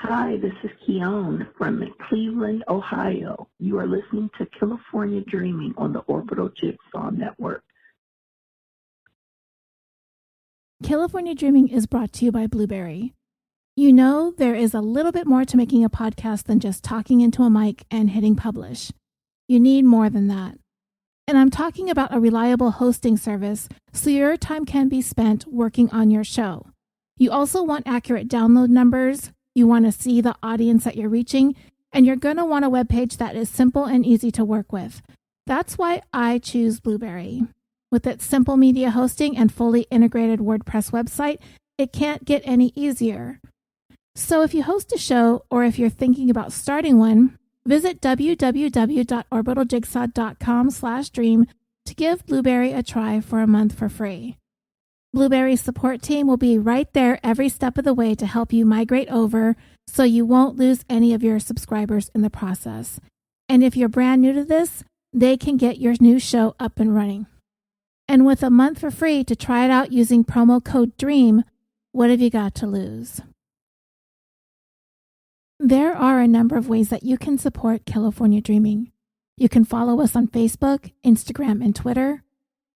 Hi, this is Haun from Cleveland, Ohio. You are listening to California Dreaming on the Orbital Jigsaw Network. California Dreaming is brought to you by BLUBRRY. You know, there is a little bit more to making a podcast than just talking into a mic and hitting publish. You need more than that. And I'm talking about a reliable hosting service so your time can be spent working on your show. You also want accurate download numbers, you want to see the audience that you're reaching, and you're going to want a webpage that is simple and easy to work with. That's why I choose BLUBRRY. With its simple media hosting and fully integrated WordPress website, it can't get any easier. So if you host a show or if you're thinking about starting one, visit www.orbitaljigsaw.com/dream to give BLUBRRY a try for a month for free. BLUBRRY's support team will be right there every step of the way to help you migrate over so you won't lose any of your subscribers in the process. And if you're brand new to this, they can get your new show up and running. And with a month for free to try it out using promo code DREAM, what have you got to lose? There are a number of ways that you can support California Dreaming. You can follow us on Facebook, Instagram, and Twitter.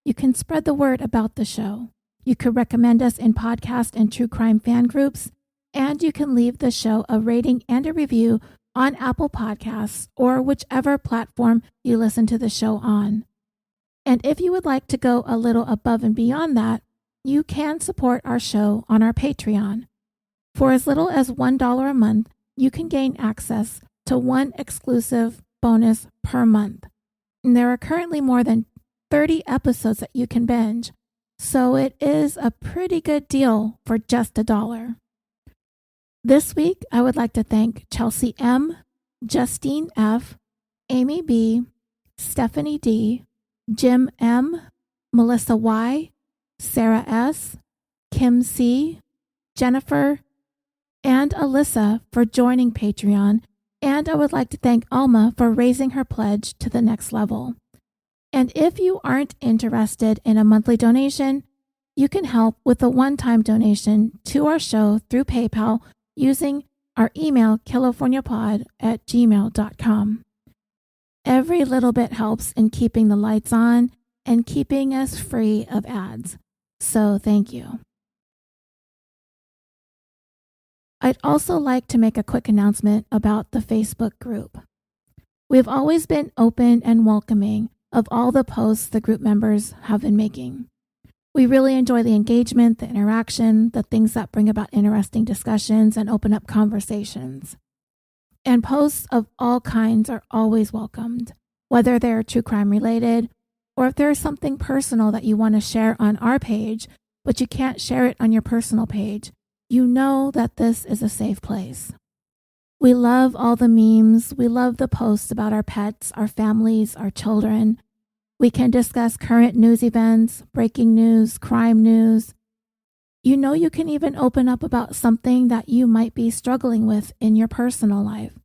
You can spread the word about the show. You could recommend us in podcast and true crime fan groups, and you can leave the show a rating and a review on Apple Podcasts or whichever platform you listen to the show on. And if you would like to go a little above and beyond that, you can support our show on our Patreon. For as little as $1 a month, you can gain access to one exclusive bonus per month. And there are currently more than 30 episodes that you can binge, so it is a pretty good deal for just $1. This week, I would like to thank Chelsea M., Justine F., Amy B., Stephanie D., Jim M., Melissa Y., Sarah S., Kim C., Jennifer, and Alyssa for joining Patreon, and I would like to thank Alma for raising her pledge to the next level. And if you aren't interested in a monthly donation, you can help with a one-time donation to our show through PayPal using our email, californiapod@gmail.com. Every little bit helps in keeping the lights on and keeping us free of ads. So thank you. I'd also like to make a quick announcement about the Facebook group. We've always been open and welcoming of all the posts the group members have been making. We really enjoy the engagement, the interaction, the things that bring about interesting discussions and open up conversations. And posts of all kinds are always welcomed, whether they're true crime related or if there's something personal that you want to share on our page, but you can't share it on your personal page. You know that this is a safe place. We love all the memes. We love the posts about our pets, our families, our children. We can discuss current news events, breaking news, crime news. You know, you can even open up about something that you might be struggling with in your personal life,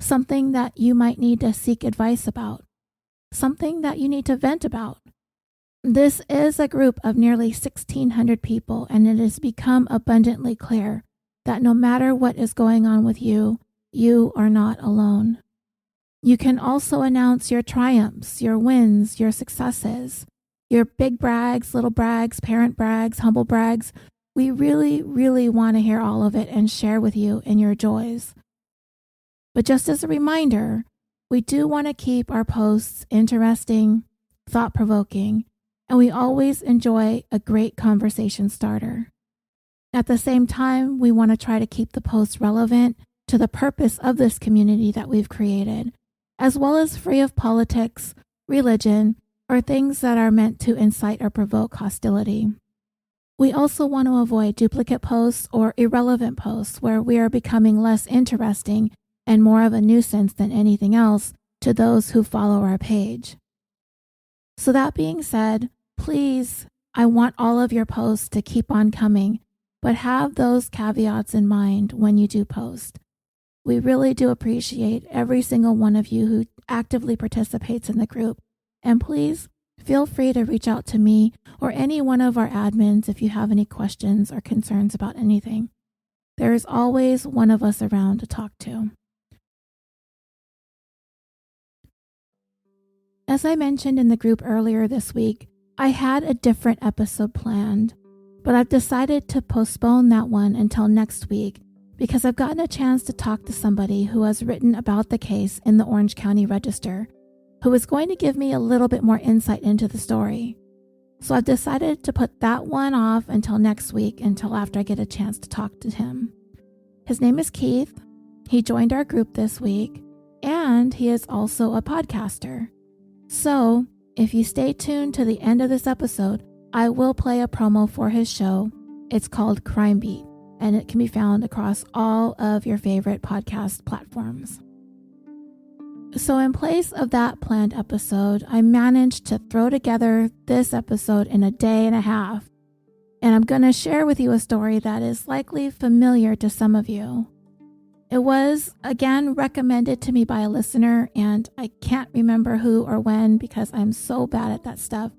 something that you might need to seek advice about, something that you need to vent about. This is a group of nearly 1,600 people, and it has become abundantly clear that no matter what is going on with you, you are not alone. You can also announce your triumphs, your wins, your successes, your big brags, little brags, parent brags, humble brags. We really, really want to hear all of it and share with you in your joys. But just as a reminder, we do want to keep our posts interesting, thought-provoking, and we always enjoy a great conversation starter. At the same time, we want to try to keep the posts relevant to the purpose of this community that we've created, as well as free of politics, religion, or things that are meant to incite or provoke hostility. We also want to avoid duplicate posts or irrelevant posts where we are becoming less interesting and more of a nuisance than anything else to those who follow our page. So that being said, please, I want all of your posts to keep on coming, but have those caveats in mind when you do post. We really do appreciate every single one of you who actively participates in the group, and please feel free to reach out to me or any one of our admins if you have any questions or concerns about anything. there is always one of us around to talk to. As I mentioned in the group earlier this week, I had a different episode planned, but I've decided to postpone that one until next week because I've gotten a chance to talk to somebody who has written about the case in the Orange County Register, who is going to give me a little bit more insight into the story. So I've decided to put that one off until next week, until after I get a chance to talk to him. His name is Keith. He joined our group this week, and he is also a podcaster. So, if you stay tuned to the end of this episode, I will play a promo for his show. It's called Crime Beat, and it can be found across all of your favorite podcast platforms. So in place of that planned episode, I managed to throw together this episode in a day and a half, and I'm going to share with you a story that is likely familiar to some of you. It was, again, recommended to me by a listener, and I can't remember who or when because I'm so bad at that stuff.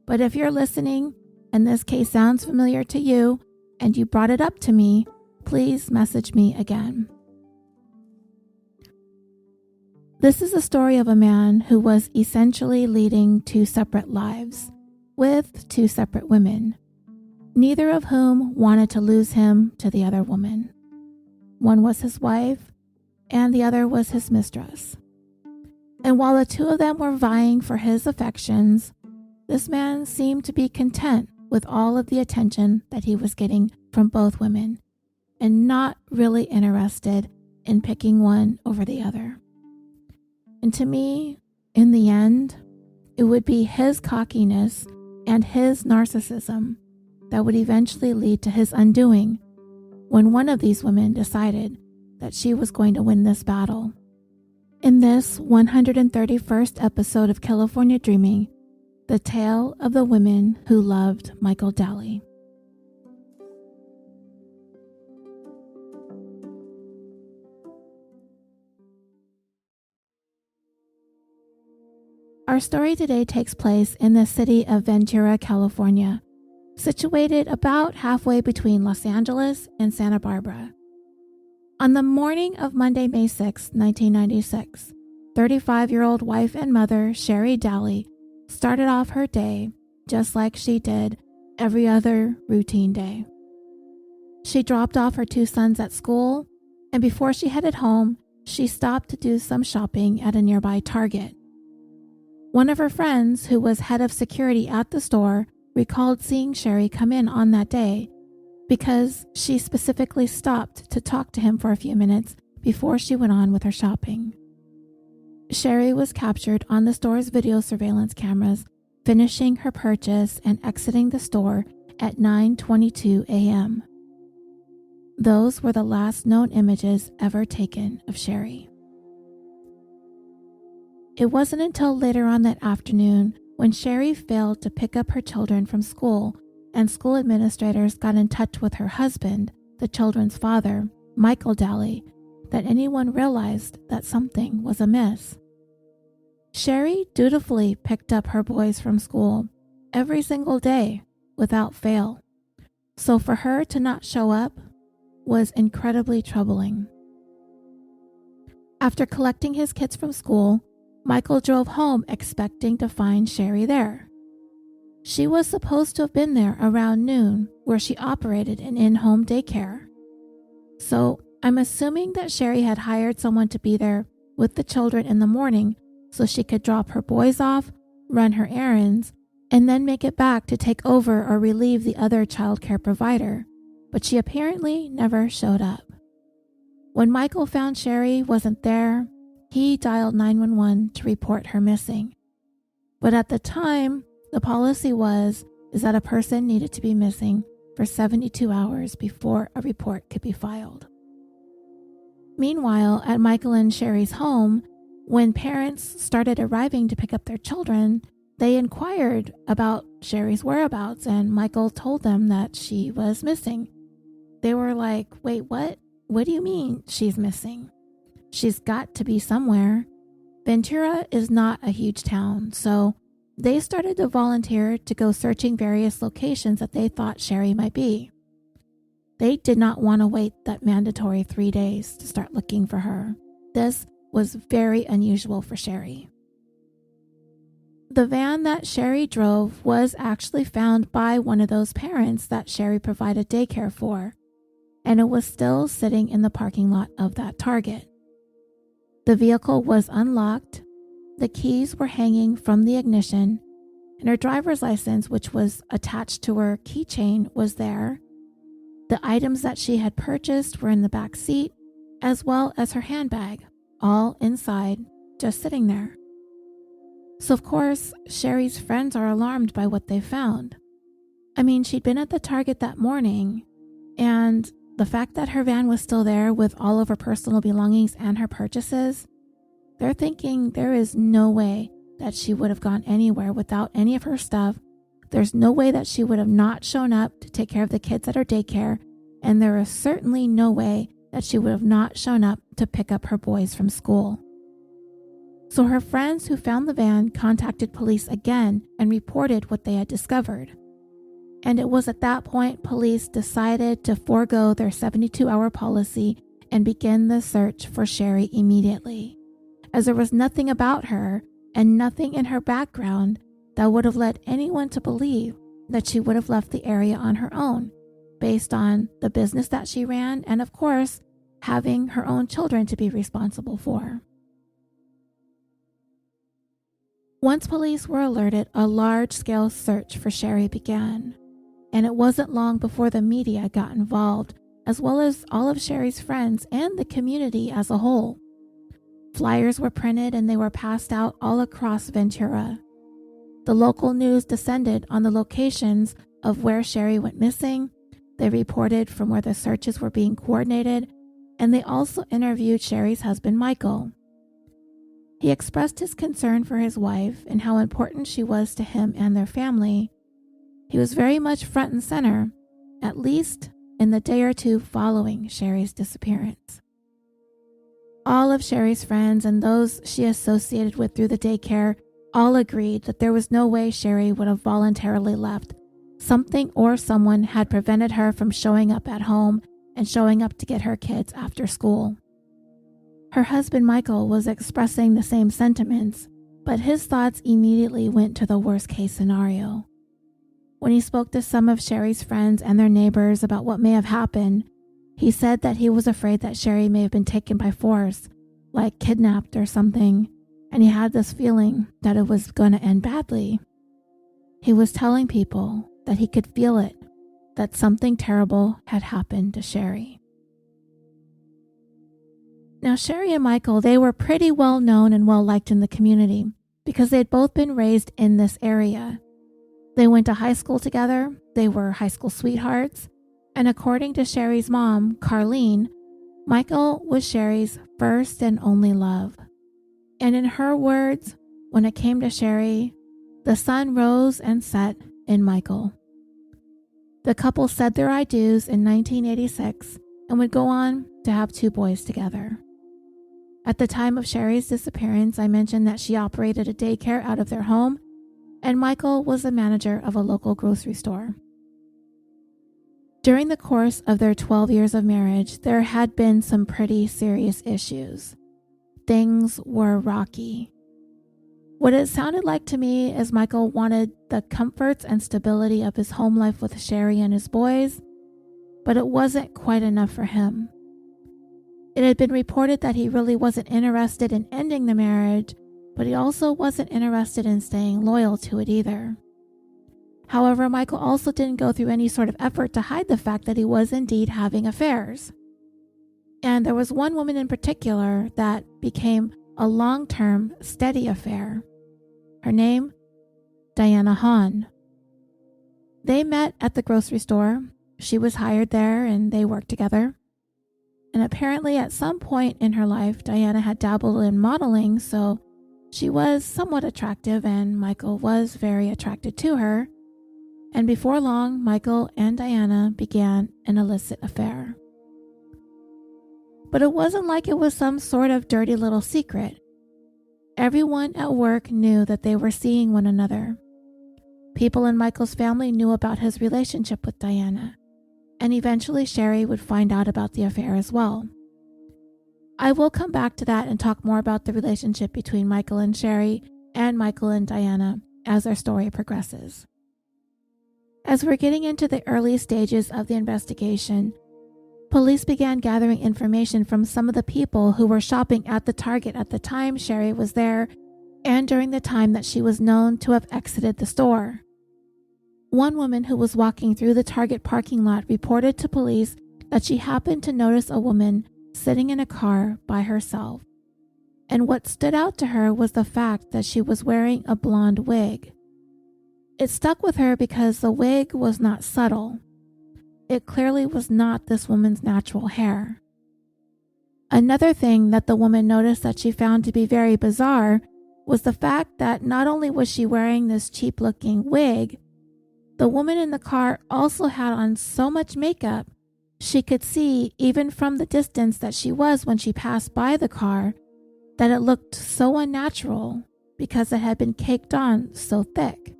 But if you're listening and this case sounds familiar to you and you brought it up to me, please message me again. This is a story of a man who was essentially leading two separate lives with two separate women, neither of whom wanted to lose him to the other woman. One was his wife, and the other was his mistress. And while the two of them were vying for his affections, this man seemed to be content with all of the attention that he was getting from both women, and not really interested in picking one over the other. And to me, in the end, it would be his cockiness and his narcissism that would eventually lead to his undoing when one of these women decided that she was going to win this battle. In this 131st episode of California Dreaming, the tale of the women who loved Michael Daly. Our story today takes place in the city of Ventura, California, situated about halfway between Los Angeles and Santa Barbara. On the morning of Monday, May 6, 1996, 35-year-old wife and mother Sherri Daly started off her day just like she did every other routine day. She dropped off her two sons at school, and before she headed home, she stopped to do some shopping at a nearby Target. One of her friends, who was head of security at the store, recalled seeing Sherri come in on that day because she specifically stopped to talk to him for a few minutes before she went on with her shopping. Sherri was captured on the store's video surveillance cameras finishing her purchase and exiting the store at 9:22 a.m. Those were the last known images ever taken of Sherri. It wasn't until later on that afternoon when Sherri failed to pick up her children from school and school administrators got in touch with her husband, the children's father, Michael Daly, that anyone realized that something was amiss. Sherri dutifully picked up her boys from school every single day without fail, so for her to not show up was incredibly troubling. After collecting his kids from school, Michael drove home expecting to find Sherri there. She was supposed to have been there around noon, where she operated an in-home daycare. So I'm assuming that Sherri had hired someone to be there with the children in the morning so she could drop her boys off, run her errands, and then make it back to take over or relieve the other childcare provider. But she apparently never showed up. When Michael found Sherri wasn't there, he dialed 911 to report her missing. But at the time, the policy was that a person needed to be missing for 72 hours before a report could be filed. Meanwhile, at Michael and Sherri's home, when parents started arriving to pick up their children, they inquired about Sherri's whereabouts, and Michael told them that she was missing. They were like, "Wait, what? What do you mean she's missing? She's got to be somewhere." Ventura is not a huge town, so they started to volunteer to go searching various locations that they thought Sherri might be. they did not want to wait that mandatory 3 days to start looking for her. This was very unusual for Sherri. The van that Sherri drove was actually found by one of those parents that Sherri provided daycare for, and it was still sitting in the parking lot of that Target. The vehicle was unlocked, the keys were hanging from the ignition, and her driver's license, which was attached to her keychain, was there. The items that she had purchased were in the back seat, as well as her handbag, all inside, just sitting there. So of course, Sherri's friends are alarmed by what they found. I mean, she'd been at the Target that morning, and the fact that her van was still there with all of her personal belongings and her purchases, they're thinking there is no way that she would have gone anywhere without any of her stuff. There's no way that she would have not shown up to take care of the kids at her daycare, and there is certainly no way that she would have not shown up to pick up her boys from school. So her friends who found the van contacted police again and reported what they had discovered. And it was at that point police decided to forego their 72-hour policy and begin the search for Sherri immediately, as there was nothing about her and nothing in her background that would have led anyone to believe that she would have left the area on her own, based on the business that she ran and, of course, having her own children to be responsible for. Once police were alerted, a large-scale search for Sherri began, and it wasn't long before the media got involved, as well as all of Sherri's friends and the community as a whole. Flyers were printed and they were passed out all across Ventura. The local news descended on the locations of where Sherri went missing. They reported from where the searches were being coordinated, and they also interviewed Sherri's husband, Michael. He expressed his concern for his wife and how important she was to him and their family. He was very much front and center, at least in the day or two following Sherri's disappearance. All of Sherri's friends and those she associated with through the daycare all agreed that there was no way Sherri would have voluntarily left. Something or someone had prevented her from showing up at home and showing up to get her kids after school. Her husband Michael was expressing the same sentiments, but his thoughts immediately went to the worst case scenario. When he spoke to some of Sherri's friends and their neighbors about what may have happened, he said that he was afraid that Sherri may have been taken by force, like kidnapped or something, and he had this feeling that it was going to end badly. He was telling people that he could feel it, that something terrible had happened to Sherri. Now, Sherri and Michael, they were pretty well known and well liked in the community because they had both been raised in this area. They went to high school together, they were high school sweethearts, and according to Sherri's mom, Carlene, Michael was Sherri's first and only love. And in her words, when it came to Sherri, the sun rose and set in Michael. The couple said their I do's in 1986 and would go on to have 2 boys together. At the time of Sherri's disappearance, I mentioned that she operated a daycare out of their home, and Michael was the manager of a local grocery store. During the course of their 12 years of marriage, there had been some pretty serious issues. Things were rocky. What it sounded like to me is Michael wanted the comforts and stability of his home life with Sherri and his boys, but it wasn't quite enough for him. It had been reported that he really wasn't interested in ending the marriage, but he also wasn't interested in staying loyal to it either. However, Michael also didn't go through any sort of effort to hide the fact that he was indeed having affairs. And there was one woman in particular that became a long-term, steady affair. Her name, Diana Haun. They met at the grocery store. She was hired there and they worked together. And apparently at some point in her life, Diana had dabbled in modeling, so she was somewhat attractive and Michael was very attracted to her. And before long, Michael and Diana began an illicit affair. But it wasn't like it was some sort of dirty little secret. Everyone at work knew that they were seeing one another. People in Michael's family knew about his relationship with Diana. and eventually Sherri would find out about the affair as well. I will come back to that and talk more about the relationship between Michael and Sherri and Michael and Diana as our story progresses. As we're getting into the early stages of the investigation, police began gathering information from some of the people who were shopping at the Target at the time Sherri was there and during the time that she was known to have exited the store. One woman who was walking through the Target parking lot reported to police that she happened to notice a woman sitting in a car by herself. And what stood out to her was the fact that she was wearing a blonde wig. It stuck with her because the wig was not subtle. It clearly was not this woman's natural hair. Another thing that the woman noticed that she found to be very bizarre was the fact that not only was she wearing this cheap-looking wig, the woman in the car also had on so much makeup she could see, even from the distance that she was when she passed by the car, that it looked so unnatural because it had been caked on so thick.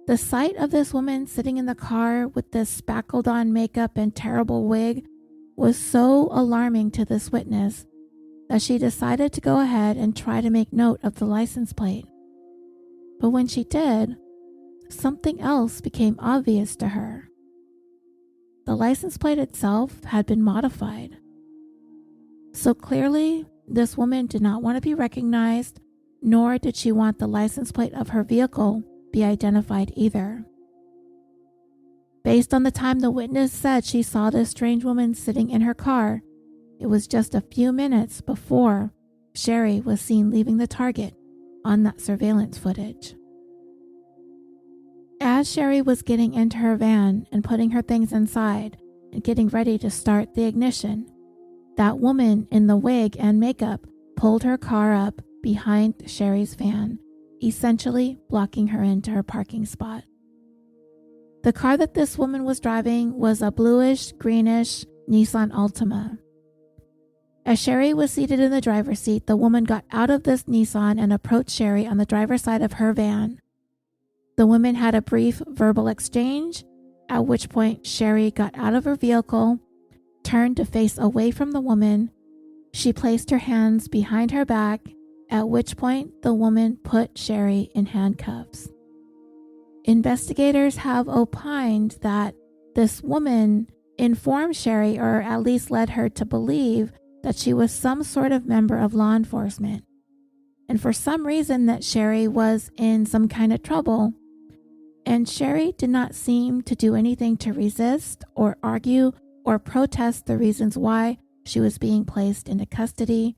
The sight of this woman sitting in the car with this spackled on makeup and terrible wig was so alarming to this witness that she decided to go ahead and try to make note of the license plate. But when she did, something else became obvious to her. The license plate itself had been modified. So clearly, this woman did not want to be recognized, nor did she want the license plate of her vehicle be identified either. Based on the time the witness said she saw this strange woman sitting in her car, it was just a few minutes before Sherri was seen leaving the Target on that surveillance footage. As Sherri was getting into her van and putting her things inside and getting ready to start the ignition, that woman in the wig and makeup pulled her car up behind Sherri's van, essentially blocking her into her parking spot. The car that this woman was driving was a bluish-greenish Nissan Altima. As Sherri was seated in the driver's seat, the woman got out of this Nissan and approached Sherri on the driver's side of her van. The women had a brief verbal exchange, at which point Sherri got out of her vehicle, turned to face away from the woman. She placed her hands behind her back, at which point the woman put Sherri in handcuffs. Investigators have opined that this woman informed Sherri, or at least led her to believe, that she was some sort of member of law enforcement. And for some reason that Sherri was in some kind of trouble, and Sherri did not seem to do anything to resist or argue or protest the reasons why she was being placed into custody,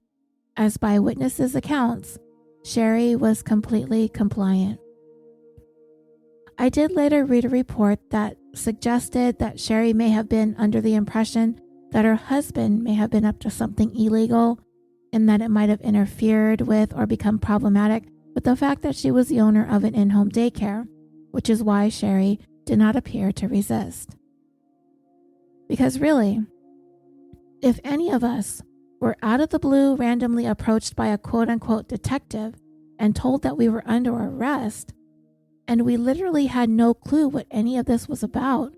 as by witnesses' accounts, Sherri was completely compliant. I did later read a report that suggested that Sherri may have been under the impression that her husband may have been up to something illegal and that it might have interfered with or become problematic with the fact that she was the owner of an in-home daycare, which is why Sherri did not appear to resist. Because really, if any of us were out of the blue randomly approached by a quote-unquote detective and told that we were under arrest, and we literally had no clue what any of this was about,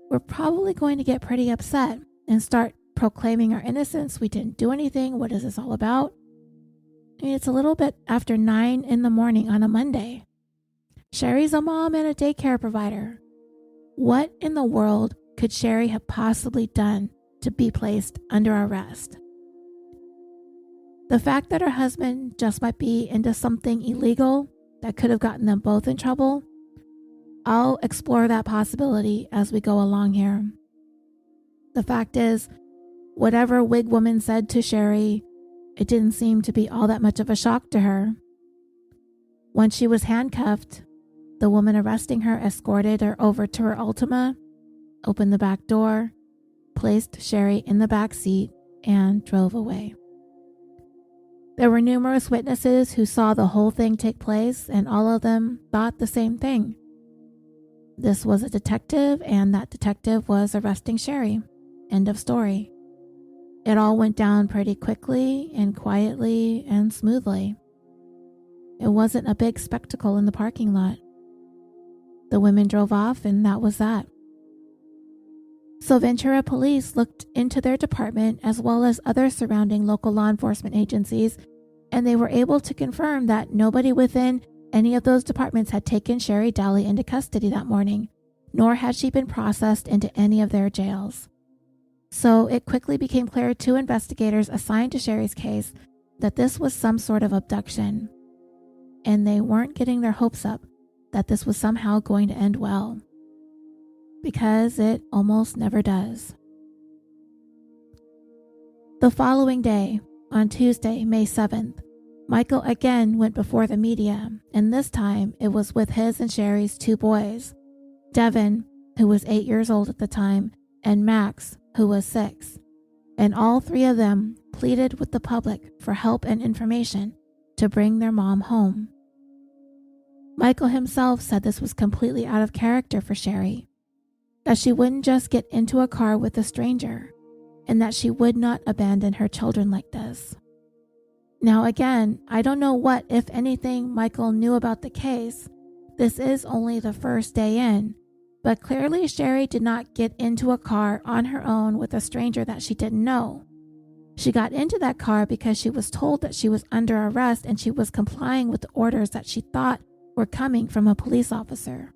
we're probably going to get pretty upset and start proclaiming our innocence. We didn't do anything. What is this all about? I mean, it's a little bit after 9 a.m. on a Monday. Sherri's a mom and a daycare provider. What in the world could Sherri have possibly done to be placed under arrest? The fact that her husband just might be into something illegal that could have gotten them both in trouble, I'll explore that possibility as we go along here. The fact is, whatever wig woman said to Sherri, it didn't seem to be all that much of a shock to her. Once she was handcuffed, the woman arresting her escorted her over to her Altima, opened the back door, placed Sherri in the back seat, and drove away. There were numerous witnesses who saw the whole thing take place, and all of them thought the same thing. This was a detective, and that detective was arresting Sherri. End of story. It all went down pretty quickly and quietly and smoothly. It wasn't a big spectacle in the parking lot. The women drove off, and that was that. So Ventura police looked into their department as well as other surrounding local law enforcement agencies, and they were able to confirm that nobody within any of those departments had taken Sherri Daly into custody that morning, nor had she been processed into any of their jails. So it quickly became clear to investigators assigned to Sherri's case that this was some sort of abduction, and they weren't getting their hopes up that this was somehow going to end well, because it almost never does. The following day, on Tuesday, May 7th, Michael again went before the media, and this time it was with his and Sherri's two boys, Devin, who was 8 years old at the time, and Max, who was 6, and all three of them pleaded with the public for help and information to bring their mom home. Michael himself said this was completely out of character for Sherri, that she wouldn't just get into a car with a stranger, and that she would not abandon her children like this. Now again, I don't know what, if anything, Michael knew about the case. This is only the first day in, but clearly Sherri did not get into a car on her own with a stranger that she didn't know. She got into that car because she was told that she was under arrest and she was complying with the orders that she thought were coming from a police officer.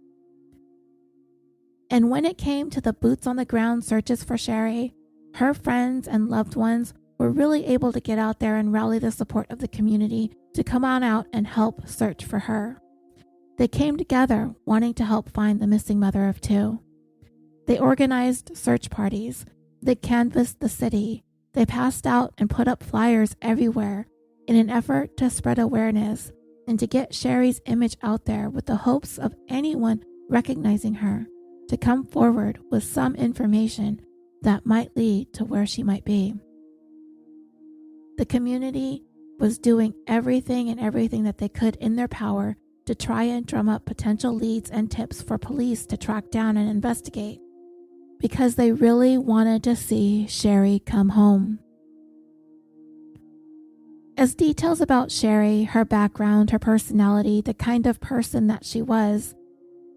And when it came to the boots on the ground searches for Sherri, her friends and loved ones were really able to get out there and rally the support of the community to come on out and help search for her. They came together wanting to help find the missing mother of two. They organized search parties. They canvassed the city. They passed out and put up flyers everywhere in an effort to spread awareness and to get Sherri's image out there with the hopes of anyone recognizing her to come forward with some information that might lead to where she might be. The community was doing everything that they could in their power to try and drum up potential leads and tips for police to track down and investigate, because they really wanted to see Sherri come home. As details about Sherri, her background, her personality, the kind of person that she was,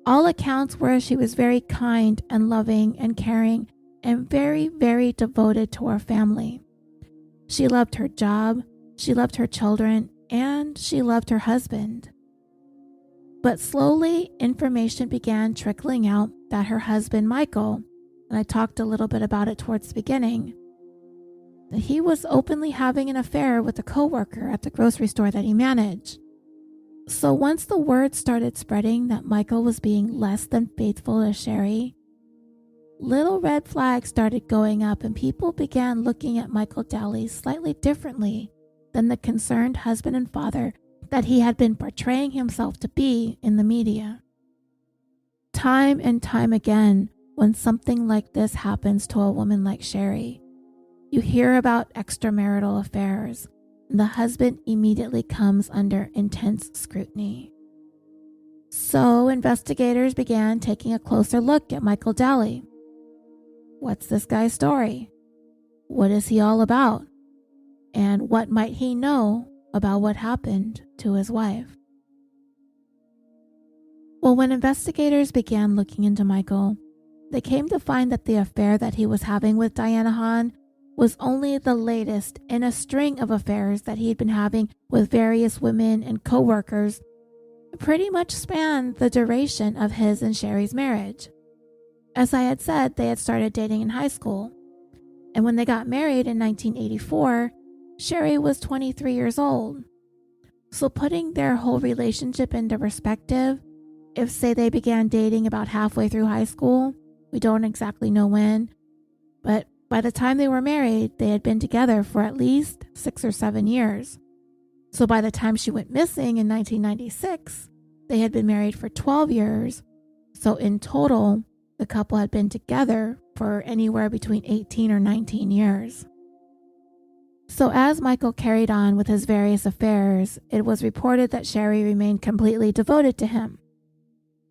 all accounts were she was very kind and loving and caring and very, very devoted to her family. She loved her job, she loved her children, and she loved her husband. But slowly, information began trickling out that her husband, Michael, and I talked a little bit about it towards the beginning, that he was openly having an affair with a coworker at the grocery store that he managed. So once the word started spreading that Michael was being less than faithful to Sherri, little red flags started going up and people began looking at Michael Daly slightly differently than the concerned husband and father that he had been portraying himself to be in the media. Time and time again, when something like this happens to a woman like Sherri, you hear about extramarital affairs, and the husband immediately comes under intense scrutiny. So investigators began taking a closer look at Michael Daly. What's this guy's story? What is he all about? And what might he know about what happened to his wife? Well, when investigators began looking into Michael, they came to find that the affair that he was having with Diana Haun was only the latest in a string of affairs that he'd been having with various women and co-workers, pretty much spanned the duration of his and Sherri's marriage. As I had said, they had started dating in high school, and when they got married in 1984, Sherri was 23 years old. So putting their whole relationship into perspective, if say they began dating about halfway through high school, we don't exactly know when, but by the time they were married, they had been together for at least 6 or 7 years. So by the time she went missing in 1996, they had been married for 12 years. So in total, the couple had been together for anywhere between 18 or 19 years. So as Michael carried on with his various affairs, it was reported that Sherri remained completely devoted to him.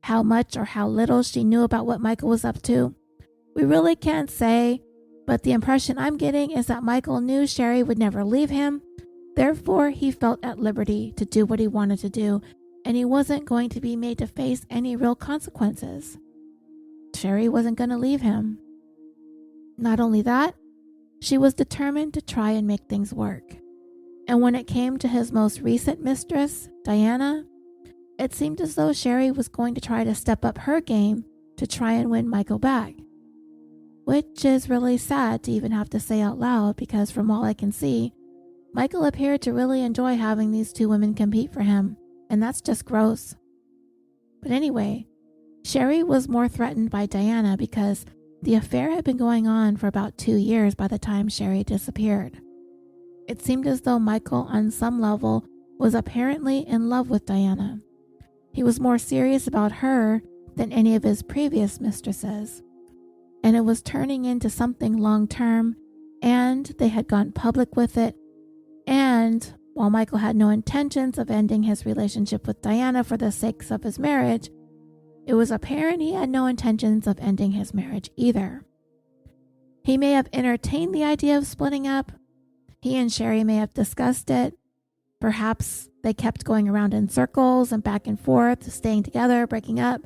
How much or how little she knew about what Michael was up to, we really can't say, but the impression I'm getting is that Michael knew Sherri would never leave him. Therefore, he felt at liberty to do what he wanted to do, and he wasn't going to be made to face any real consequences. Sherri wasn't going to leave him. Not only that, she was determined to try and make things work. And when it came to his most recent mistress, Diana, it seemed as though Sherri was going to try to step up her game to try and win Michael back. Which is really sad to even have to say out loud, because from all I can see, Michael appeared to really enjoy having these two women compete for him, and that's just gross. But anyway, Sherri was more threatened by Diana because the affair had been going on for about 2 years by the time Sherri disappeared. It seemed as though Michael, on some level, was apparently in love with Diana. He was more serious about her than any of his previous mistresses, and it was turning into something long-term, and they had gone public with it. And while Michael had no intentions of ending his relationship with Diana for the sakes of his marriage, it was apparent he had no intentions of ending his marriage either. He may have entertained the idea of splitting up. He and Sherri may have discussed it. Perhaps they kept going around in circles and back and forth, staying together, breaking up.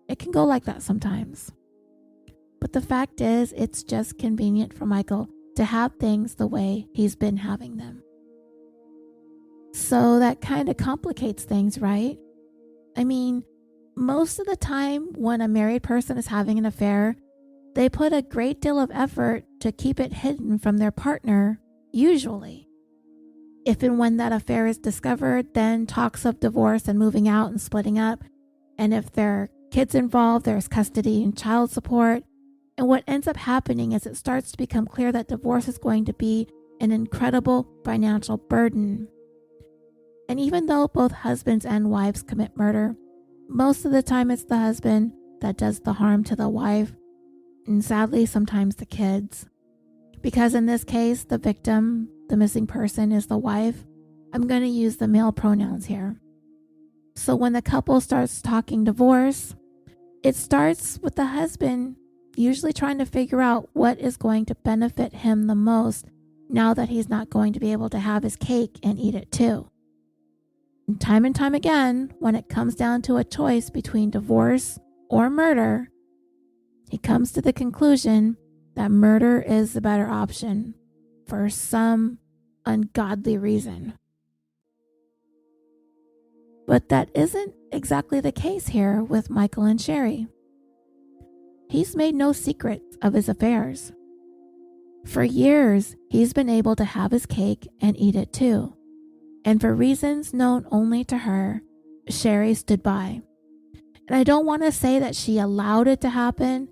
It can go like that sometimes. But the fact is, it's just convenient for Michael to have things the way he's been having them. So that kind of complicates things, right? I mean, most of the time when a married person is having an affair, they put a great deal of effort to keep it hidden from their partner, usually. If and when that affair is discovered, then talks of divorce and moving out and splitting up. And if there are kids involved, there's custody and child support. And what ends up happening is it starts to become clear that divorce is going to be an incredible financial burden. And even though both husbands and wives commit murder, most of the time it's the husband that does the harm to the wife, and sadly sometimes the kids. Because in this case, the victim, the missing person, is the wife. I'm going to use the male pronouns here. So when the couple starts talking divorce, it starts with the husband usually trying to figure out what is going to benefit him the most now that he's not going to be able to have his cake and eat it too. And time again, when it comes down to a choice between divorce or murder, he comes to the conclusion that murder is the better option for some ungodly reason. But that isn't exactly the case here with Michael and Sherri. He's made no secret of his affairs. For years, he's been able to have his cake and eat it too. And for reasons known only to her, Sherri stood by. And I don't want to say that she allowed it to happen,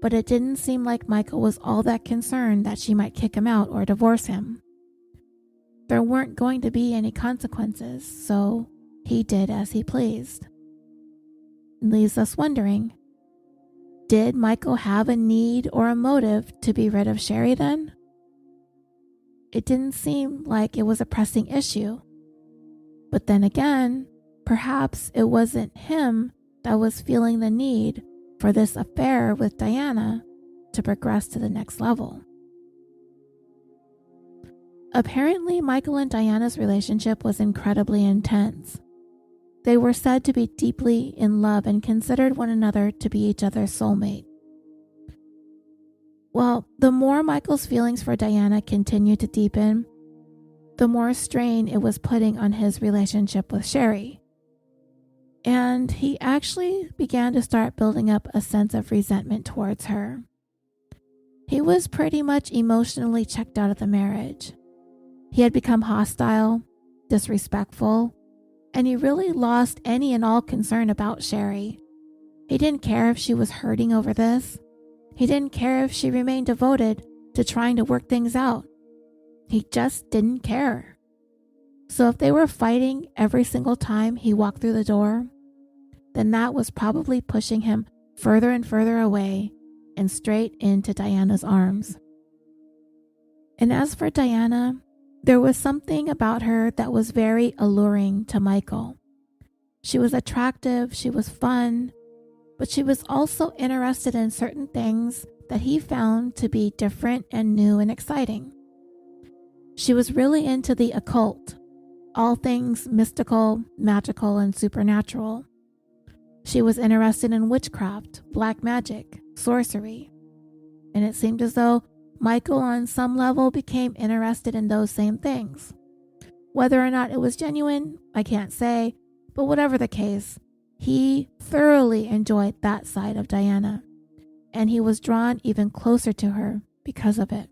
but it didn't seem like Michael was all that concerned that she might kick him out or divorce him. There weren't going to be any consequences, so he did as he pleased. It leaves us wondering, did Michael have a need or a motive to be rid of Sherri then? It didn't seem like it was a pressing issue. But then again, perhaps it wasn't him that was feeling the need for this affair with Diana to progress to the next level. Apparently, Michael and Diana's relationship was incredibly intense. They were said to be deeply in love and considered one another to be each other's soulmate. Well, the more Michael's feelings for Diana continued to deepen, the more strain it was putting on his relationship with Sherri. And he actually began to start building up a sense of resentment towards her. He was pretty much emotionally checked out of the marriage. He had become hostile, disrespectful, and he really lost any and all concern about Sherri. He didn't care if she was hurting over this. He didn't care if she remained devoted to trying to work things out. He just didn't care. So if they were fighting every single time he walked through the door, then that was probably pushing him further and further away and straight into Diana's arms. And as for Diana, there was something about her that was very alluring to Michael. She was attractive, she was fun, but she was also interested in certain things that he found to be different and new and exciting. She was really into the occult, all things mystical, magical, and supernatural. She was interested in witchcraft, black magic, sorcery. and it seemed as though Michael on some level became interested in those same things. Whether or not it was genuine, I can't say, but whatever the case, he thoroughly enjoyed that side of Diana, and he was drawn even closer to her because of it.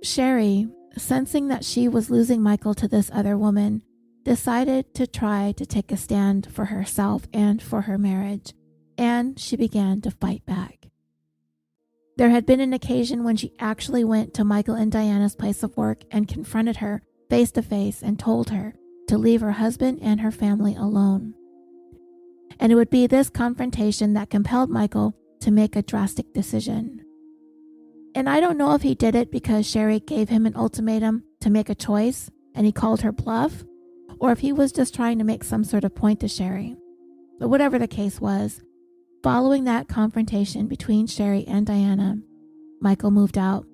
Sherri, sensing that she was losing Michael to this other woman, decided to try to take a stand for herself and for her marriage, and she began to fight back. There had been an occasion when she actually went to Michael and Diana's place of work and confronted her face to face and told her to leave her husband and her family alone. And it would be this confrontation that compelled Michael to make a drastic decision. And I don't know if he did it because Sherri gave him an ultimatum to make a choice and he called her bluff, or if he was just trying to make some sort of point to Sherri. But whatever the case was, following that confrontation between Sherri and Diana, Michael moved out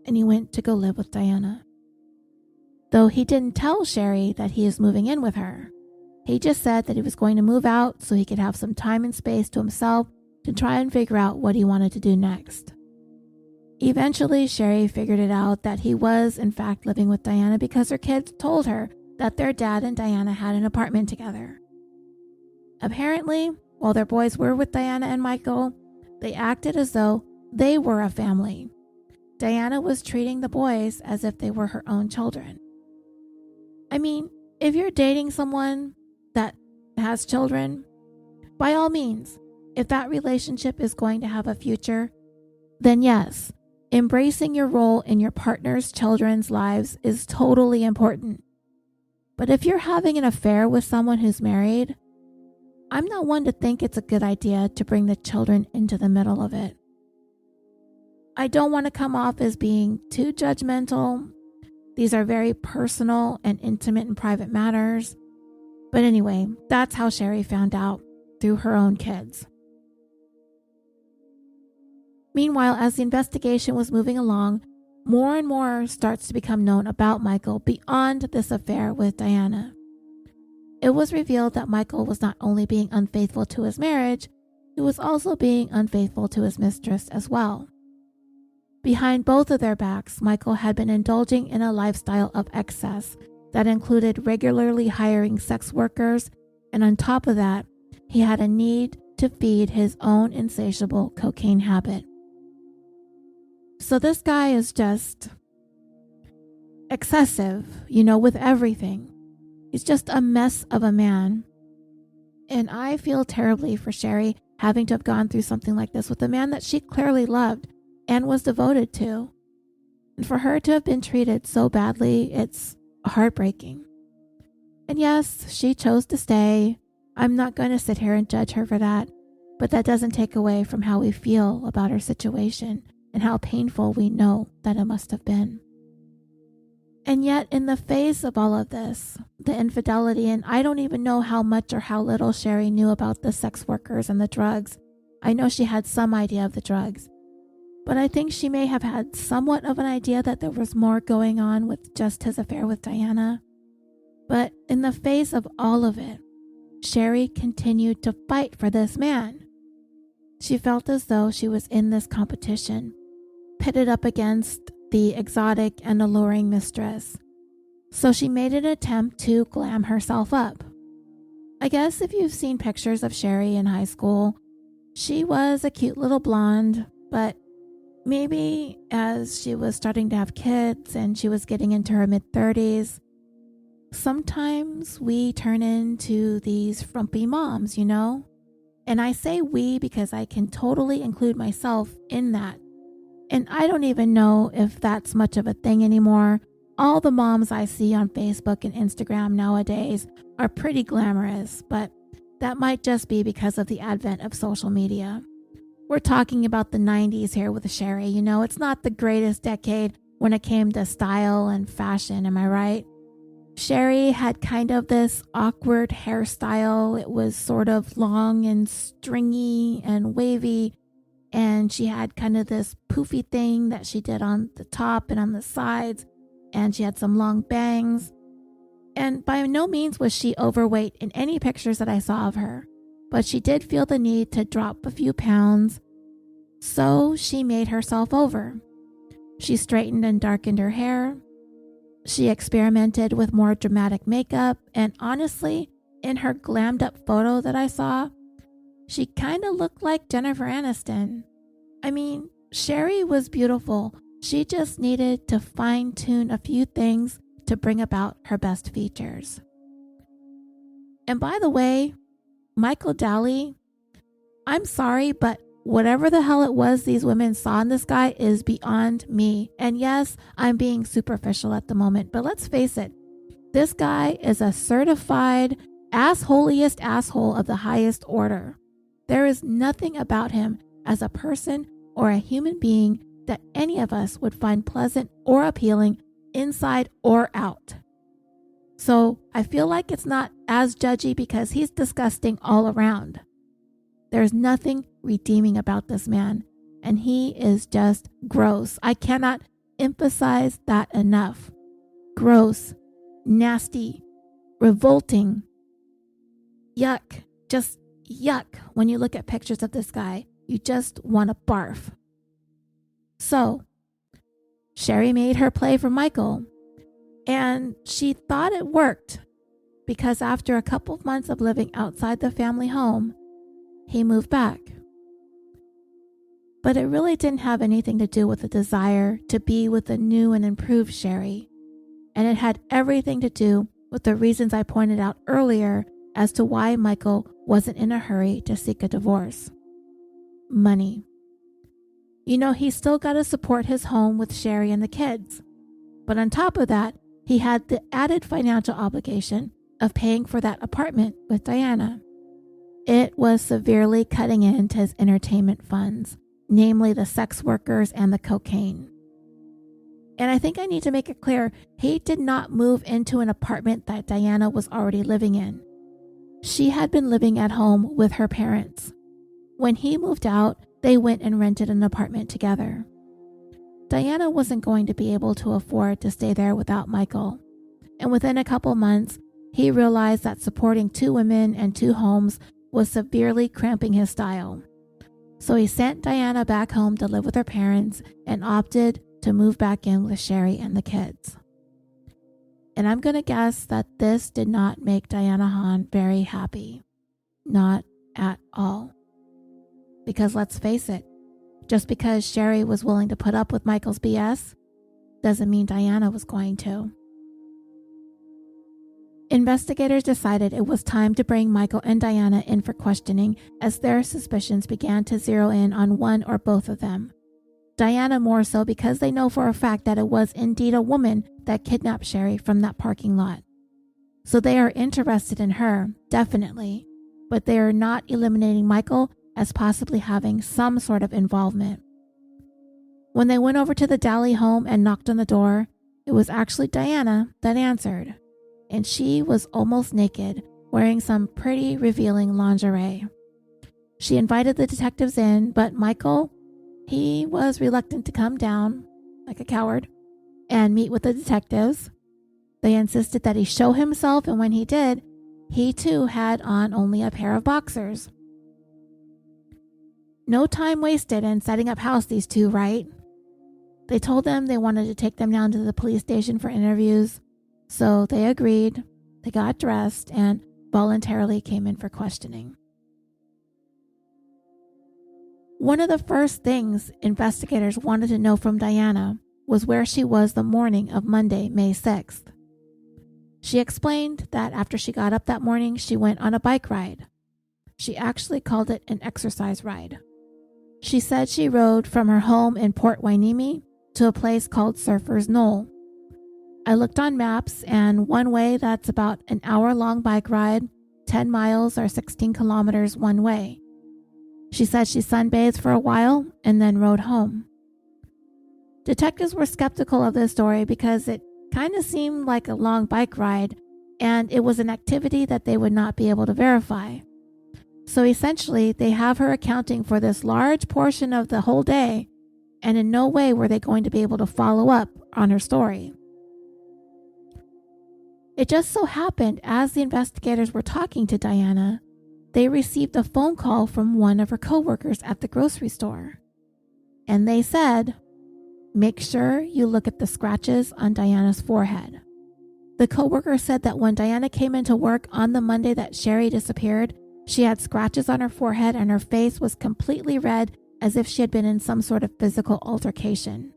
and he went to go live with Diana. Though he didn't tell Sherri that he is moving in with her. He just said that he was going to move out so he could have some time and space to himself to try and figure out what he wanted to do next. Eventually, Sherri figured it out that he was in fact living with Diana because her kids told her that their dad and Diana had an apartment together. Apparently, while their boys were with Diana and Michael, they acted as though they were a family. Diana was treating the boys as if they were her own children. I mean, if you're dating someone that has children, by all means, if that relationship is going to have a future, then yes, embracing your role in your partner's children's lives is totally important. But if you're having an affair with someone who's married, I'm not one to think it's a good idea to bring the children into the middle of it. I don't want to come off as being too judgmental. These are very personal and intimate and private matters. But anyway, that's how Sherri found out, through her own kids. Meanwhile, as the investigation was moving along, more and more starts to become known about Michael beyond this affair with Diana. It was revealed that Michael was not only being unfaithful to his marriage, he was also being unfaithful to his mistress as well. Behind both of their backs, Michael had been indulging in a lifestyle of excess that included regularly hiring sex workers, and on top of that, he had a need to feed his own insatiable cocaine habit. So this guy is just excessive, with everything. He's just a mess of a man. And I feel terribly for Sherri having to have gone through something like this with a man that she clearly loved and was devoted to. And for her to have been treated so badly, it's heartbreaking. And yes, she chose to stay. I'm not going to sit here and judge her for that, but that doesn't take away from how we feel about her situation and how painful we know that it must have been. And yet, in the face of all of this, the infidelity, and I don't even know how much or how little Sherri knew about the sex workers and the drugs. I know she had some idea of the drugs, but I think she may have had somewhat of an idea that there was more going on with just his affair with Diana. But in the face of all of it, Sherri continued to fight for this man. She felt as though she was in this competition, pitted up against the exotic and alluring mistress. So she made an attempt to glam herself up. I guess if you've seen pictures of Sherri in high school, she was a cute little blonde, but maybe as she was starting to have kids and she was getting into her mid-30s, sometimes we turn into these frumpy moms, And I say we because I can totally include myself in that. And I don't even know if that's much of a thing anymore. All the moms I see on Facebook and Instagram nowadays are pretty glamorous, but that might just be because of the advent of social media. We're talking about the 90s here with Sherri, it's not the greatest decade when it came to style and fashion, am I right? Sherri had kind of this awkward hairstyle. It was sort of long and stringy and wavy, and she had kind of this poofy thing that she did on the top and on the sides, and she had some long bangs. And by no means was she overweight in any pictures that I saw of her, but she did feel the need to drop a few pounds So she made herself over. She straightened and darkened her hair. She experimented with more dramatic makeup, and honestly, in her glammed up photo that I saw, she kind of looked like Jennifer Aniston. I mean, Sherri was beautiful. She just needed to fine-tune a few things to bring about her best features. And by the way, Michael Daly, I'm sorry, but whatever the hell it was these women saw in this guy is beyond me. And yes, I'm being superficial at the moment, but let's face it, this guy is a certified assholiest asshole of the highest order. There is nothing about him as a person or a human being that any of us would find pleasant or appealing inside or out. So I feel like it's not as judgy because he's disgusting all around. There's nothing redeeming about this man, and he is just gross. I cannot emphasize that enough. Gross, nasty, revolting, yuck, just yuck. When you look at pictures of this guy, you just want to barf. So, Sherri made her play for Michael, and she thought it worked because after a couple of months of living outside the family home, he moved back. But it really didn't have anything to do with the desire to be with the new and improved Sherri, and it had everything to do with the reasons I pointed out earlier as to why Michael wasn't in a hurry to seek a divorce. Money. You know, he still got to support his home with Sherri and the kids. But on top of that, he had the added financial obligation of paying for that apartment with Diana. It was severely cutting into his entertainment funds, namely the sex workers and the cocaine. And I think I need to make it clear, he did not move into an apartment that Diana was already living in. She had been living at home with her parents. When he moved out, they went and rented an apartment together. Diana wasn't going to be able to afford to stay there without Michael. And within a couple months, he realized that supporting 2 women and 2 homes was severely cramping his style. So he sent Diana back home to live with her parents and opted to move back in with Sherri and the kids. And I'm going to guess that this did not make Diana Haun very happy. Not at all. Because let's face it, just because Sherri was willing to put up with Michael's BS doesn't mean Diana was going to. Investigators decided it was time to bring Michael and Diana in for questioning as their suspicions began to zero in on one or both of them. Diana more so because they know for a fact that it was indeed a woman that kidnapped Sherri from that parking lot. So they are interested in her, definitely, but they are not eliminating Michael as possibly having some sort of involvement. When they went over to the Daly home and knocked on the door, it was actually Diana that answered, and she was almost naked, wearing some pretty revealing lingerie. She invited the detectives in, but Michael, he was reluctant to come down, like a coward, and meet with the detectives. They insisted that he show himself, and when he did, he too had on only a pair of boxers. No time wasted in setting up house, these two, right? They told them they wanted to take them down to the police station for interviews, so they agreed. They got dressed and voluntarily came in for questioning. One of the first things investigators wanted to know from Diana was where she was the morning of Monday, May 6th. She explained that after she got up that morning, she went on a bike ride. She actually called it an exercise ride. She said she rode from her home in Port Hueneme to a place called Surfer's Knoll. I looked on maps, and one way that's about an hour-long bike ride, 10 miles or 16 kilometers one way. She said she sunbathed for a while and then rode home. Detectives were skeptical of this story because it kind of seemed like a long bike ride, and it was an activity that they would not be able to verify. So essentially, they have her accounting for this large portion of the whole day, and in no way were they going to be able to follow up on her story. It just so happened, as the investigators were talking to Diana, they received a phone call from one of her coworkers at the grocery store. and they said, "Make sure you look at the scratches on Diana's forehead." The coworker said that when Diana came into work on the Monday that Sherri disappeared, she had scratches on her forehead and her face was completely red as if she had been in some sort of physical altercation.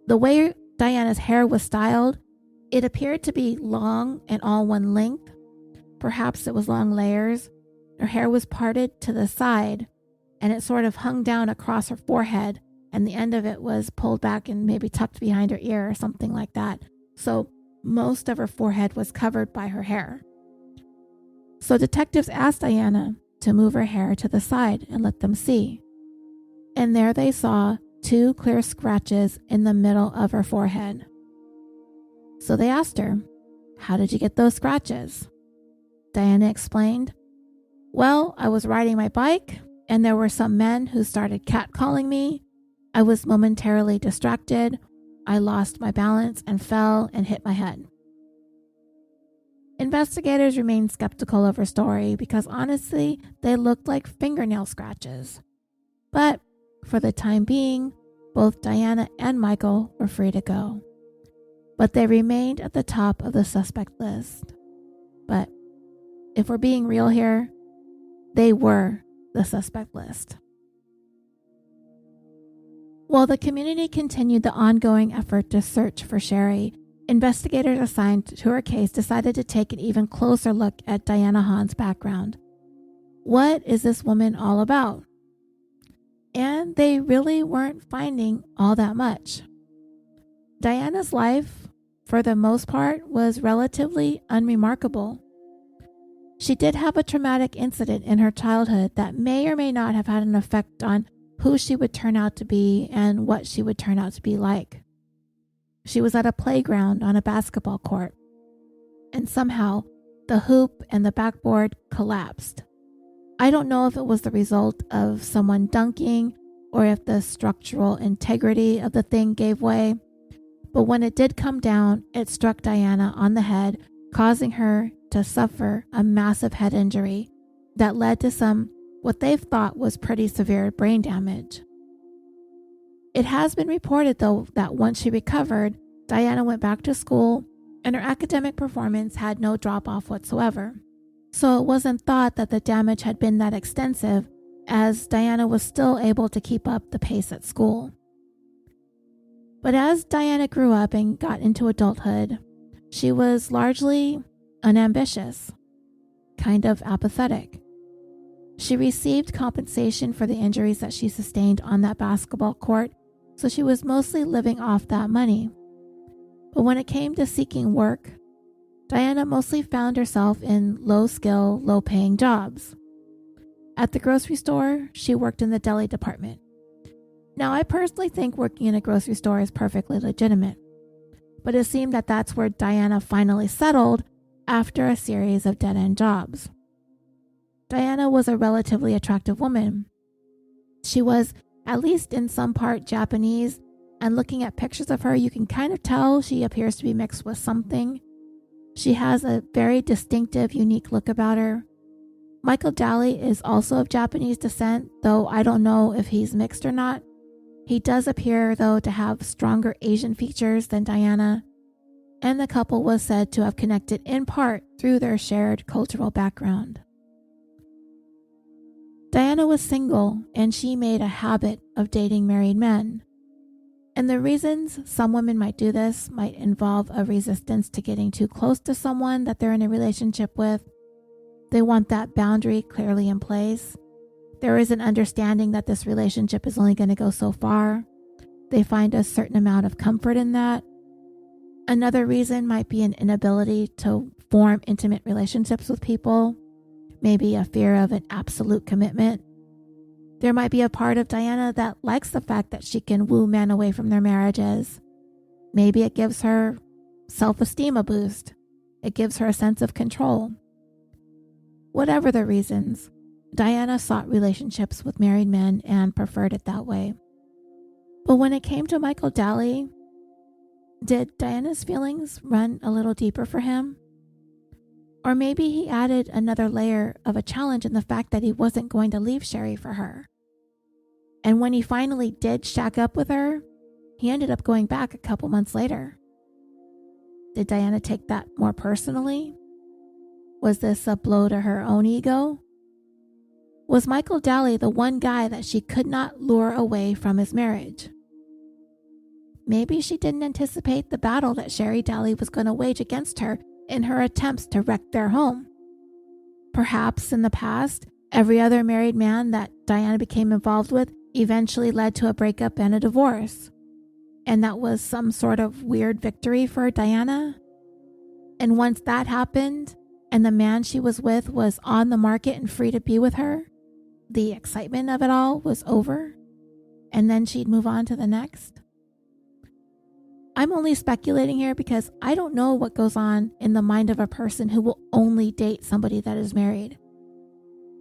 The way Diana's hair was styled, it appeared to be long and all one length. Perhaps it was long layers. Her hair was parted to the side and it sort of hung down across her forehead, and the end of it was pulled back and maybe tucked behind her ear or something like that. So most of her forehead was covered by her hair. So detectives asked Diana to move her hair to the side and let them see. And there they saw 2 clear scratches in the middle of her forehead. So they asked her, "How did you get those scratches?" Diana explained, "Well, I was riding my bike and there were some men who started catcalling me. I was momentarily distracted. I lost my balance and fell and hit my head." Investigators remained skeptical of her story because honestly, they looked like fingernail scratches. But for the time being, both Diana and Michael were free to go. But they remained at the top of the suspect list. But if we're being real here, they were the suspect list. While the community continued the ongoing effort to search for Sherri, investigators assigned to her case decided to take an even closer look at Diana Haun's background. What is this woman all about? And they really weren't finding all that much. Diana's life, for the most part, was relatively unremarkable. She did have a traumatic incident in her childhood that may or may not have had an effect on who she would turn out to be and what she would turn out to be like. She was at a playground on a basketball court, and somehow the hoop and the backboard collapsed. I don't know if it was the result of someone dunking or if the structural integrity of the thing gave way, but when it did come down, it struck Diana on the head, causing her to suffer a massive head injury that led to some what they've thought was pretty severe brain damage. It has been reported, though, that once she recovered, Diana went back to school and her academic performance had no drop-off whatsoever. So it wasn't thought that the damage had been that extensive, as Diana was still able to keep up the pace at school. But as Diana grew up and got into adulthood, she was largely unambitious, kind of apathetic. She received compensation for the injuries that she sustained on that basketball court, so she was mostly living off that money. But when it came to seeking work, Diana mostly found herself in low-skill, low-paying jobs. At the grocery store, she worked in the deli department. Now, I personally think working in a grocery store is perfectly legitimate, but it seemed that that's where Diana finally settled after a series of dead-end jobs. Diana was a relatively attractive woman. She was, at least in some part, Japanese, and looking at pictures of her, you can kind of tell she appears to be mixed with something. She has a very distinctive, unique look about her. Michael Daly is also of Japanese descent, though I don't know if he's mixed or not. He does appear, though, to have stronger Asian features than Diana, and the couple was said to have connected in part through their shared cultural background. Diana was single, and she made a habit of dating married men. And the reasons some women might do this might involve a resistance to getting too close to someone that they're in a relationship with. They want that boundary clearly in place. There is an understanding that this relationship is only going to go so far. They find a certain amount of comfort in that. Another reason might be an inability to form intimate relationships with people, maybe a fear of an absolute commitment. There might be a part of Diana that likes the fact that she can woo men away from their marriages. Maybe it gives her self-esteem a boost. It gives her a sense of control. Whatever the reasons, Diana sought relationships with married men and preferred it that way. But when it came to Michael Daly, did Diana's feelings run a little deeper for him? Or maybe he added another layer of a challenge in the fact that he wasn't going to leave Sherri for her. And when he finally did shack up with her, he ended up going back a couple months later. Did Diana take that more personally? Was this a blow to her own ego? Was Michael Daly the one guy that she could not lure away from his marriage? Maybe she didn't anticipate the battle that Sherri Daly was going to wage against her in her attempts to wreck their home. Perhaps in the past, every other married man that Diana became involved with eventually led to a breakup and a divorce. And that was some sort of weird victory for Diana. And once that happened, and the man she was with was on the market and free to be with her, the excitement of it all was over, and then she'd move on to the next. I'm only speculating here because I don't know what goes on in the mind of a person who will only date somebody that is married.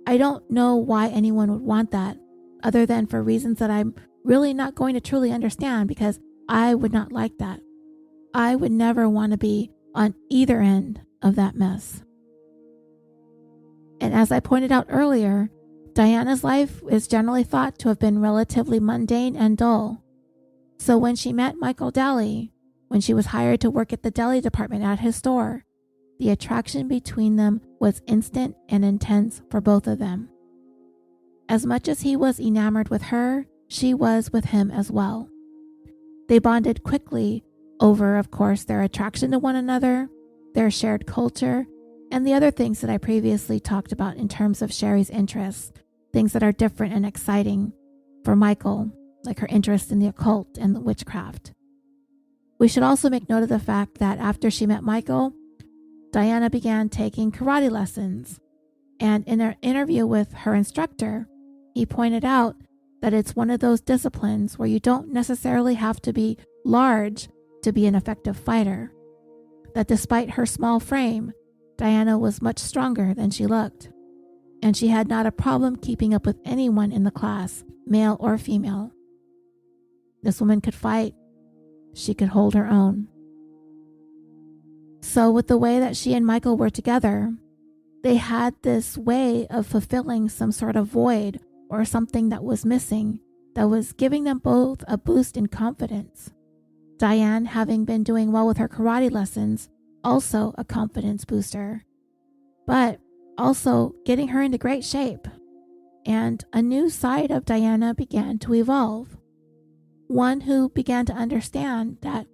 I don't know why anyone would want that, other than for reasons that I'm really not going to truly understand, because I would not like that. I would never want to be on either end of that mess. And as I pointed out earlier, Diana's life is generally thought to have been relatively mundane and dull. So when she met Michael Daly, when she was hired to work at the deli department at his store, the attraction between them was instant and intense for both of them. As much as he was enamored with her, she was with him as well. They bonded quickly over, of course, their attraction to one another, their shared culture, and the other things that I previously talked about in terms of Sherri's interests, things that are different and exciting for Michael, like her interest in the occult and the witchcraft. We should also make note of the fact that after she met Michael, Diana began taking karate lessons, and in an interview with her instructor, he pointed out that it's one of those disciplines where you don't necessarily have to be large to be an effective fighter, that despite her small frame, Diana was much stronger than she looked, and she had not a problem keeping up with anyone in the class, male or female. This woman could fight. She could hold her own. So with the way that she and Michael were together, they had this way of fulfilling some sort of void or something that was missing, that was giving them both a boost in confidence. Diane, having been doing well with her karate lessons, also a confidence booster, but also getting her into great shape. And a new side of Diana began to evolve. One who began to understand that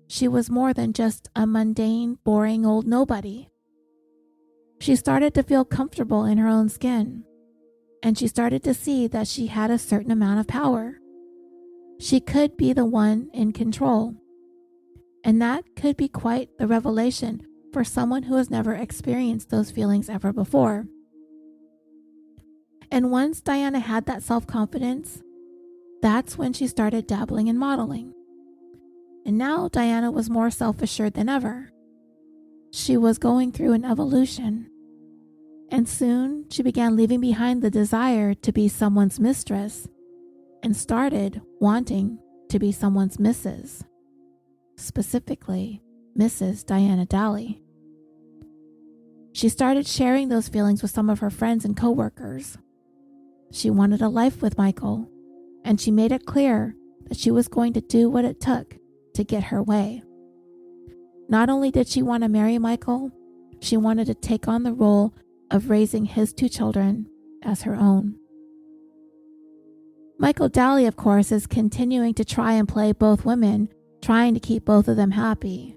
she was more than just a mundane, boring old nobody. She started to feel comfortable in her own skin, and she started to see that she had a certain amount of power. She could be the one in control, and that could be quite the revelation for someone who has never experienced those feelings ever before. And once Diana had that self-confidence, that's when she started dabbling in modeling. And now Diana was more self-assured than ever. She was going through an evolution. And soon she began leaving behind the desire to be someone's mistress and started wanting to be someone's missus. Specifically, Mrs. Diana Daly. She started sharing those feelings with some of her friends and coworkers. She wanted a life with Michael, and she made it clear that she was going to do what it took to get her way. Not only did she want to marry Michael, she wanted to take on the role of raising his 2 children as her own. Michael Daly, of course, is continuing to try and play both women, trying to keep both of them happy.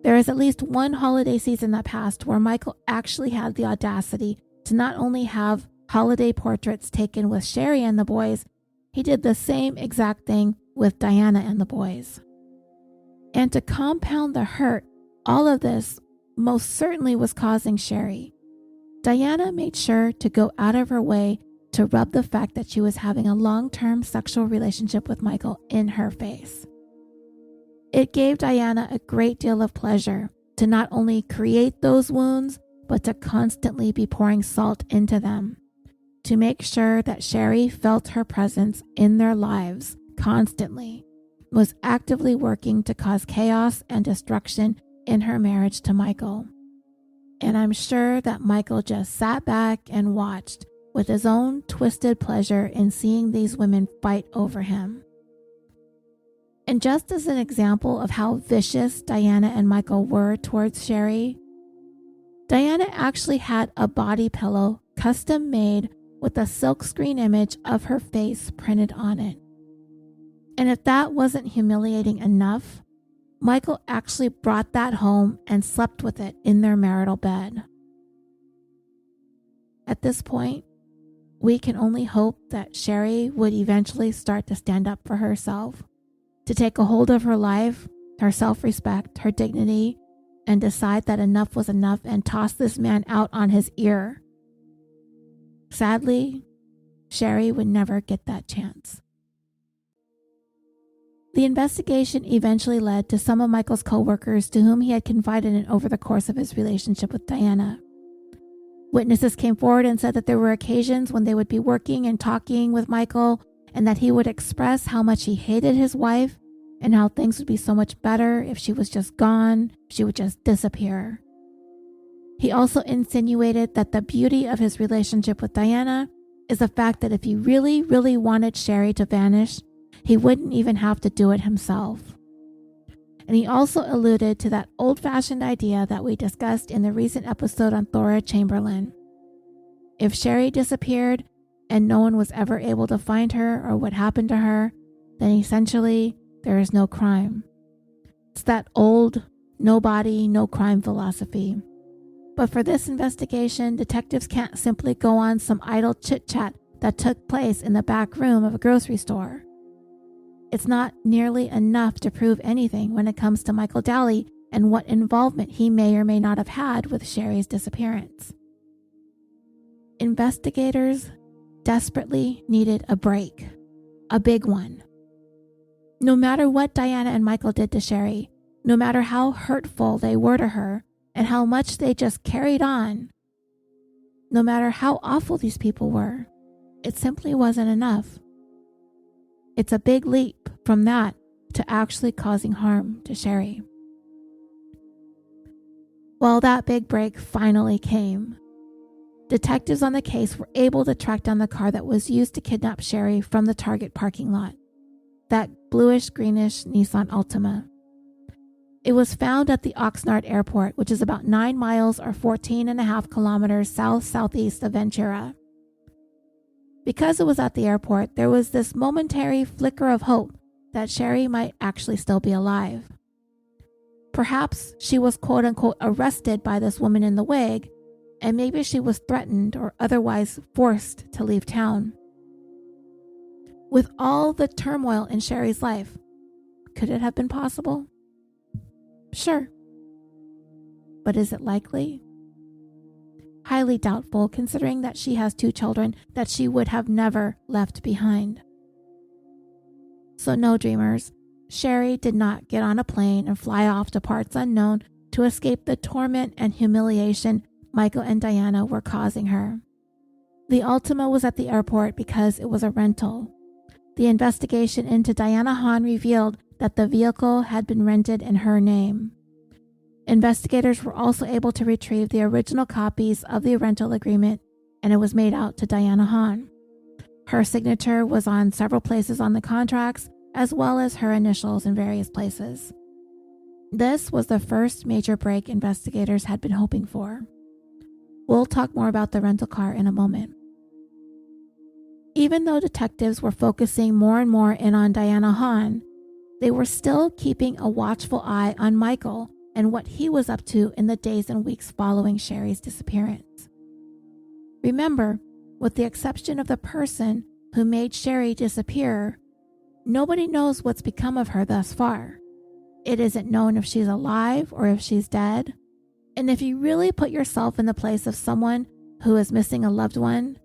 There is at least one holiday season that passed where Michael actually had the audacity to not only have holiday portraits taken with Sherri and the boys, he did the same exact thing with Diana and the boys. And to compound the hurt, all of this most certainly was causing Sherri. Diana made sure to go out of her way to rub the fact that she was having a long-term sexual relationship with Michael in her face. It gave Diana a great deal of pleasure to not only create those wounds, but to constantly be pouring salt into them, to make sure that Sherri felt her presence in their lives constantly, was actively working to cause chaos and destruction in her marriage to Michael. And I'm sure that Michael just sat back and watched with his own twisted pleasure in seeing these women fight over him. And just as an example of how vicious Diana and Michael were towards Sherri, Diana actually had a body pillow custom made with a silkscreen image of her face printed on it. And if that wasn't humiliating enough, Michael actually brought that home and slept with it in their marital bed. At this point, we can only hope that Sherri would eventually start to stand up for herself, to take a hold of her life, her self-respect, her dignity, and decide that enough was enough and toss this man out on his ear. Sadly, Sherri would never get that chance. The investigation eventually led to some of Michael's co-workers to whom he had confided in over the course of his relationship with Diana. Witnesses came forward and said that there were occasions when they would be working and talking with Michael and that he would express how much he hated his wife and how things would be so much better if she was just gone, if she would just disappear. He also insinuated that the beauty of his relationship with Diana is the fact that if he really, really wanted Sherri to vanish, he wouldn't even have to do it himself. And he also alluded to that old-fashioned idea that we discussed in the recent episode on Thora Chamberlain. If Sherri disappeared and no one was ever able to find her or what happened to her, then essentially there is no crime. It's that old no body, no crime philosophy. But for this investigation, detectives can't simply go on some idle chit-chat that took place in the back room of a grocery store. It's not nearly enough to prove anything when it comes to Michael Daly and what involvement he may or may not have had with Sherri's disappearance. Investigators desperately needed a break, a big one. No matter what Diana and Michael did to Sherri, no matter how hurtful they were to her and how much they just carried on, no matter how awful these people were, it simply wasn't enough. It's a big leap from that to actually causing harm to Sherri. Well, that big break finally came. Detectives on the case were able to track down the car that was used to kidnap Sherri from the Target parking lot, that bluish-greenish Nissan Altima. It was found at the Oxnard Airport, which is about 9 miles or 14.5 kilometers south-southeast of Ventura. Because it was at the airport, there was this momentary flicker of hope that Sherri might actually still be alive. Perhaps she was quote-unquote arrested by this woman in the wig, and maybe she was threatened or otherwise forced to leave town. With all the turmoil in Sherri's life, could it have been possible? Sure. But is it likely? Highly doubtful, considering that she has 2 children that she would have never left behind. So no, dreamers, Sherri did not get on a plane and fly off to parts unknown to escape the torment and humiliation Michael and Diana were causing her. The Altima was at the airport because it was a rental. The investigation into Diana Haun revealed that the vehicle had been rented in her name. Investigators were also able to retrieve the original copies of the rental agreement, and it was made out to Diana Haun. Her signature was on several places on the contracts, as well as her initials in various places. This was the first major break investigators had been hoping for. We'll talk more about the rental car in a moment. Even though detectives were focusing more and more in on Diana Haun, they were still keeping a watchful eye on Michael and what he was up to in the days and weeks following Sherri's disappearance. Remember, with the exception of the person who made Sherri disappear, nobody knows what's become of her thus far. It isn't known if she's alive or if she's dead. And if you really put yourself in the place of someone who is missing a loved one,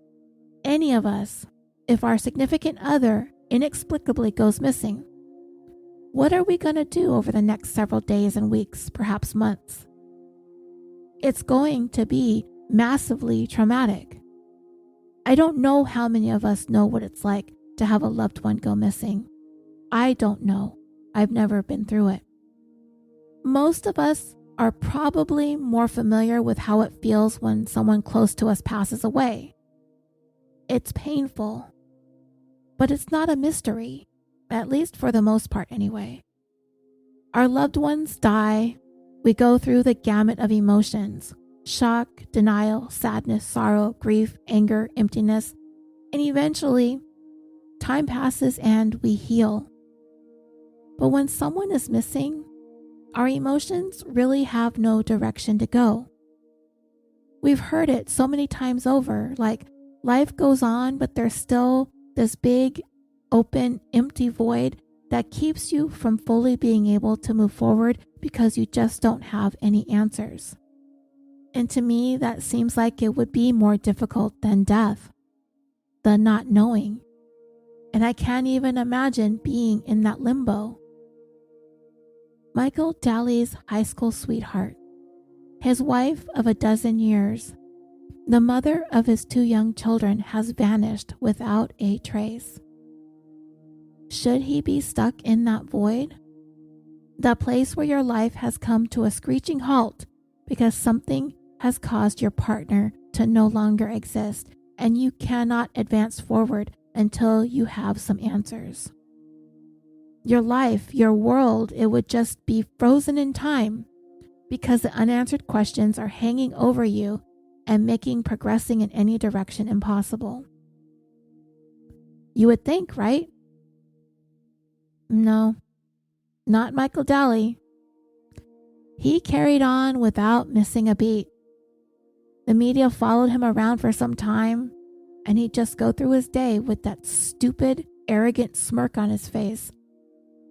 any of us, if our significant other inexplicably goes missing, what are we going to do over the next several days and weeks, perhaps months? It's going to be massively traumatic. I don't know how many of us know what it's like to have a loved one go missing. I don't know. I've never been through it. Most of us are probably more familiar with how it feels when someone close to us passes away. It's painful, but it's not a mystery, at least for the most part anyway. Our loved ones die. We go through the gamut of emotions: shock, denial, sadness, sorrow, grief, anger, emptiness, and eventually, time passes and we heal. But when someone is missing, our emotions really have no direction to go. We've heard it so many times over, like life goes on, but there's still this big, open, empty void that keeps you from fully being able to move forward because you just don't have any answers. And to me, that seems like it would be more difficult than death, the not knowing. And I can't even imagine being in that limbo. Michael Daly's high school sweetheart, his wife of a dozen years, the mother of his 2 young children, has vanished without a trace. Should he be stuck in that void? That place where your life has come to a screeching halt because something has caused your partner to no longer exist, and you cannot advance forward until you have some answers. Your life, your world, it would just be frozen in time because the unanswered questions are hanging over you and making progressing in any direction impossible. You would think, right? No, not Michael Daly. He carried on without missing a beat. The media followed him around for some time, and he'd just go through his day with that stupid, arrogant smirk on his face,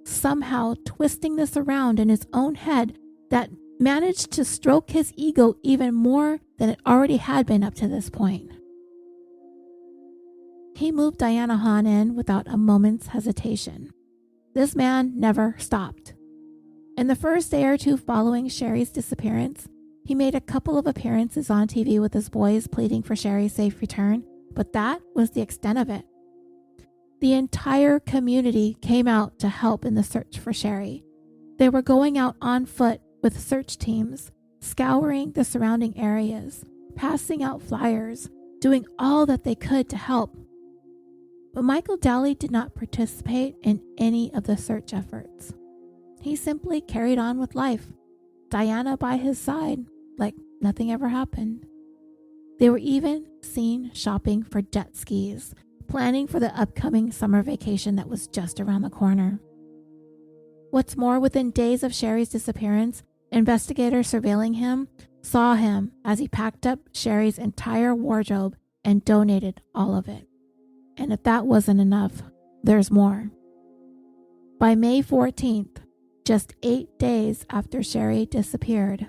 somehow twisting this around in his own head that managed to stroke his ego even more than it already had been up to this point. He moved Diana Haun in without a moment's hesitation. This man never stopped. In the first day or two following Sherri's disappearance, he made a couple of appearances on TV with his boys pleading for Sherri's safe return, but that was the extent of it. The entire community came out to help in the search for Sherri. They were going out on foot with search teams, scouring the surrounding areas, passing out flyers, doing all that they could to help. But Michael Daly did not participate in any of the search efforts. He simply carried on with life, Diana by his side, like nothing ever happened. They were even seen shopping for jet skis, planning for the upcoming summer vacation that was just around the corner. What's more, within days of Sherri's disappearance, investigators surveilling him saw him as he packed up Sherri's entire wardrobe and donated all of it. And if that wasn't enough, there's more. By May 14th, just 8 days after Sherri disappeared,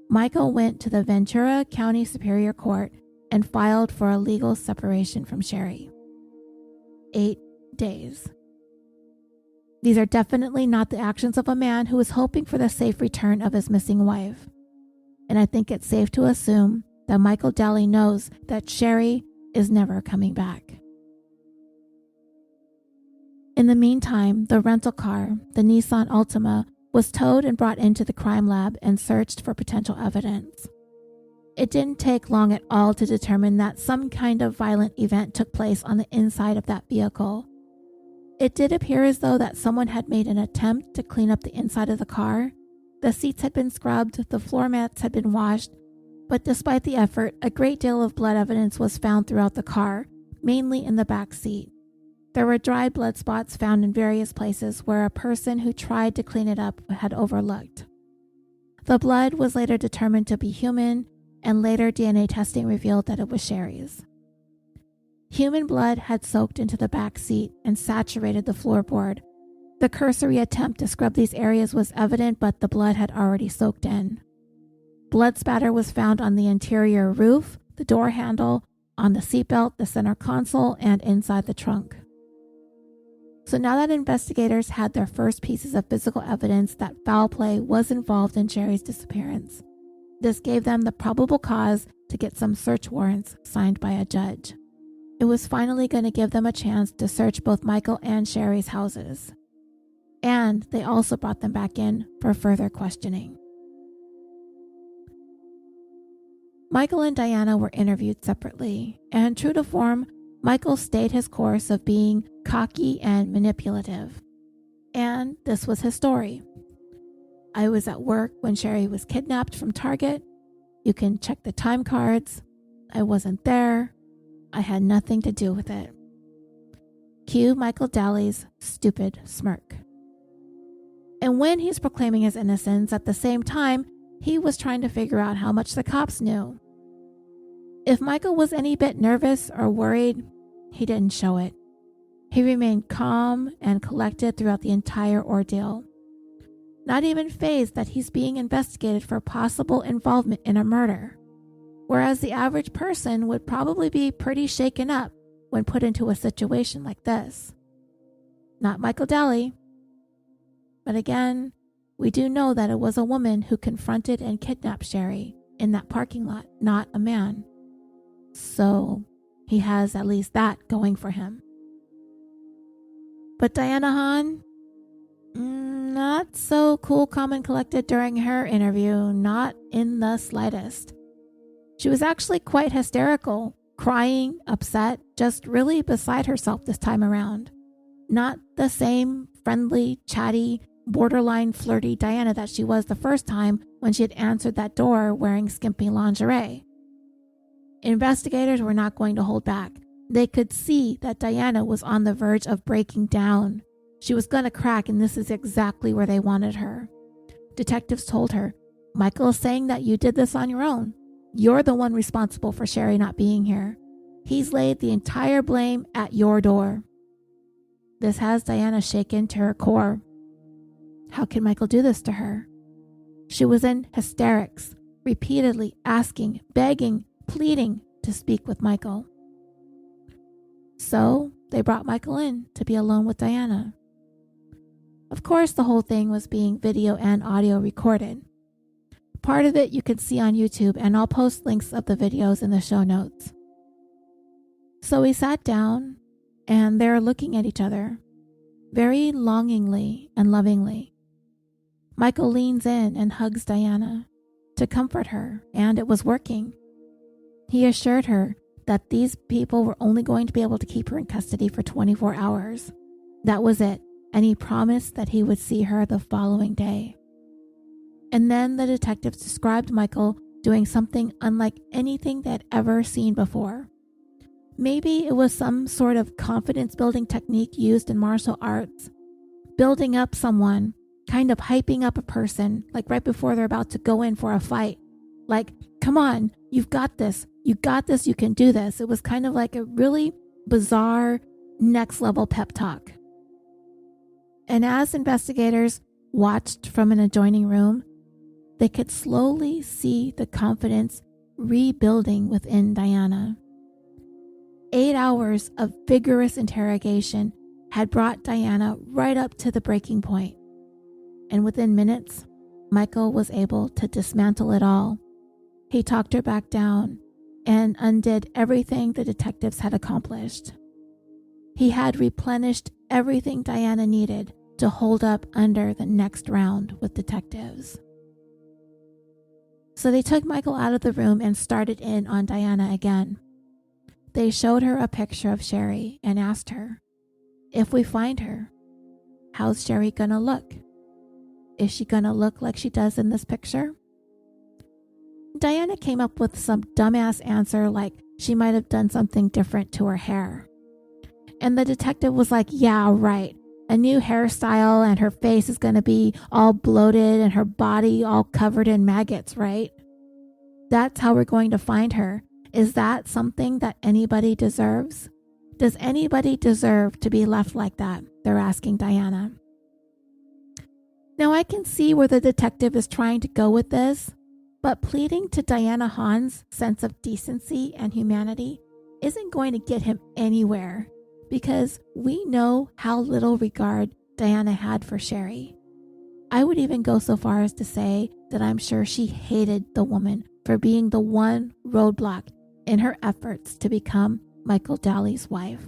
Michael went to the Ventura County Superior Court and filed for a legal separation from Sherri. 8 days. These are definitely not the actions of a man who is hoping for the safe return of his missing wife. And I think it's safe to assume that Michael Daly knows that Sherri is never coming back. In the meantime, the rental car, the Nissan Altima, was towed and brought into the crime lab and searched for potential evidence. It didn't take long at all to determine that some kind of violent event took place on the inside of that vehicle. It did appear as though that someone had made an attempt to clean up the inside of the car. The seats had been scrubbed, the floor mats had been washed, but despite the effort, a great deal of blood evidence was found throughout the car, mainly in the back seat. There were dry blood spots found in various places where a person who tried to clean it up had overlooked. The blood was later determined to be human, and later DNA testing revealed that it was Sherri's. Human blood had soaked into the back seat and saturated the floorboard. The cursory attempt to scrub these areas was evident, but the blood had already soaked in. Blood spatter was found on the interior roof, the door handle, on the seatbelt, the center console, and inside the trunk. So now that investigators had their first pieces of physical evidence that foul play was involved in Sherri's disappearance, this gave them the probable cause to get some search warrants signed by a judge. It was finally going to give them a chance to search both Michael and Sherri's houses. And they also brought them back in for further questioning. Michael and Diana were interviewed separately, and true to form, Michael stayed his course of being cocky and manipulative. And this was his story. I was at work when Sherri was kidnapped from Target. You can check the time cards. I wasn't there. I had nothing to do with it. Cue Michael Daly's stupid smirk. And when he's proclaiming his innocence, at the same time, he was trying to figure out how much the cops knew. If Michael was any bit nervous or worried, he didn't show it. He remained calm and collected throughout the entire ordeal. Not even fazed that he's being investigated for possible involvement in a murder, whereas the average person would probably be pretty shaken up when put into a situation like this. Not Michael Daly. But again, we do know that it was a woman who confronted and kidnapped Sherri in that parking lot, not a man. So he has at least that going for him. But Diana Haun, not so cool, calm, and collected during her interview, not in the slightest. She was actually quite hysterical, crying, upset, just really beside herself this time around. Not the same friendly, chatty, borderline flirty Diana that she was the first time when she had answered that door wearing skimpy lingerie. Investigators were not going to hold back. They could see that Diana was on the verge of breaking down. She was going to crack, and this is exactly where they wanted her. Detectives told her, Michael is saying that you did this on your own. You're the one responsible for Sherri not being here. He's laid the entire blame at your door. This has Diana shaken to her core. How could Michael do this to her? She was in hysterics, repeatedly asking, begging, pleading to speak with Michael. So they brought Michael in to be alone with Diana. Of course, the whole thing was being video and audio recorded. Part of it you can see on YouTube, and I'll post links of the videos in the show notes. So we sat down, and they're looking at each other, very longingly and lovingly. Michael leans in and hugs Diana to comfort her, and it was working. He assured her that these people were only going to be able to keep her in custody for 24 hours. That was it, and he promised that he would see her the following day. And then the detectives described Michael doing something unlike anything they had ever seen before. Maybe it was some sort of confidence-building technique used in martial arts, building up someone, kind of hyping up a person, like right before they're about to go in for a fight. Like, come on, you've got this, you can do this. It was kind of like a really bizarre, next-level pep talk. And as investigators watched from an adjoining room, they could slowly see the confidence rebuilding within Diana. 8 hours of vigorous interrogation had brought Diana right up to the breaking point. And within minutes, Michael was able to dismantle it all. He talked her back down and undid everything the detectives had accomplished. He had replenished everything Diana needed to hold up under the next round with detectives. So they took Michael out of the room and started in on Diana again. They showed her a picture of Sherri and asked her, if we find her, how's Sherri gonna look? Is she gonna look like she does in this picture? Diana came up with some dumbass answer like she might have done something different to her hair. And the detective was like, yeah, right. A new hairstyle, and her face is gonna be all bloated and her body all covered in maggots, right? That's how we're going to find her. Is that something that anybody deserves? Does anybody deserve to be left like that? They're asking Diana. Now I can see where the detective is trying to go with this, but pleading to Diana Haun's sense of decency and humanity isn't going to get him anywhere, because we know how little regard Diana had for Sherri. I would even go so far as to say that I'm sure she hated the woman for being the one roadblock in her efforts to become Michael Daly's wife.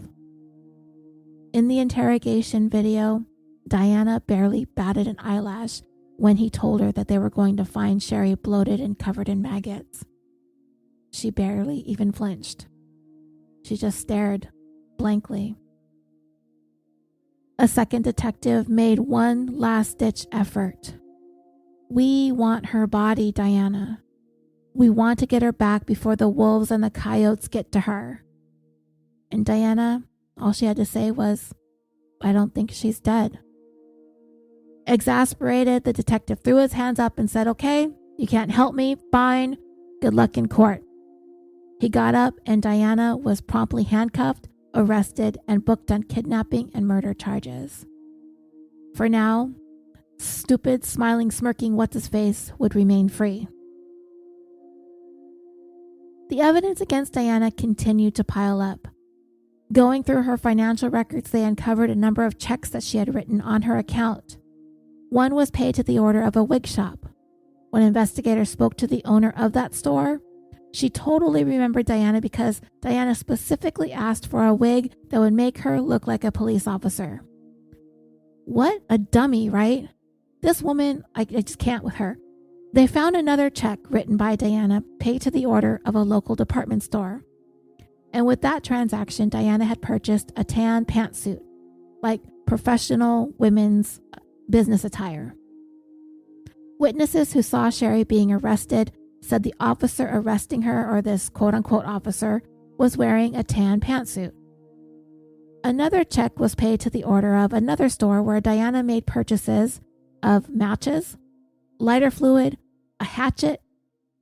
In the interrogation video, Diana barely batted an eyelash when he told her that they were going to find Sherri bloated and covered in maggots. She barely even flinched. She just stared blankly. A second detective made one last-ditch effort. "We want her body, Diana. We want to get her back before the wolves and the coyotes get to her." And Diana, all she had to say was, "I don't think she's dead." Exasperated, the detective threw his hands up and said, "Okay, you can't help me, fine. Good luck in court." He got up and Diana was promptly handcuffed, arrested, and booked on kidnapping and murder charges. For now, stupid, smiling, smirking what's-his-face would remain free. The evidence against Diana continued to pile up. Going through her financial records, they uncovered a number of checks that she had written on her account. One was paid to the order of a wig shop. When investigators spoke to the owner of that store, she totally remembered Diana because Diana specifically asked for a wig that would make her look like a police officer. What a dummy, right? This woman, I just can't with her. They found another check written by Diana paid to the order of a local department store. And with that transaction, Diana had purchased a tan pantsuit, like professional women's business attire. Witnesses who saw Sherri being arrested said the officer arresting her, or this quote-unquote officer, was wearing a tan pantsuit. Another check was paid to the order of another store where Diana made purchases of matches, lighter fluid, a hatchet,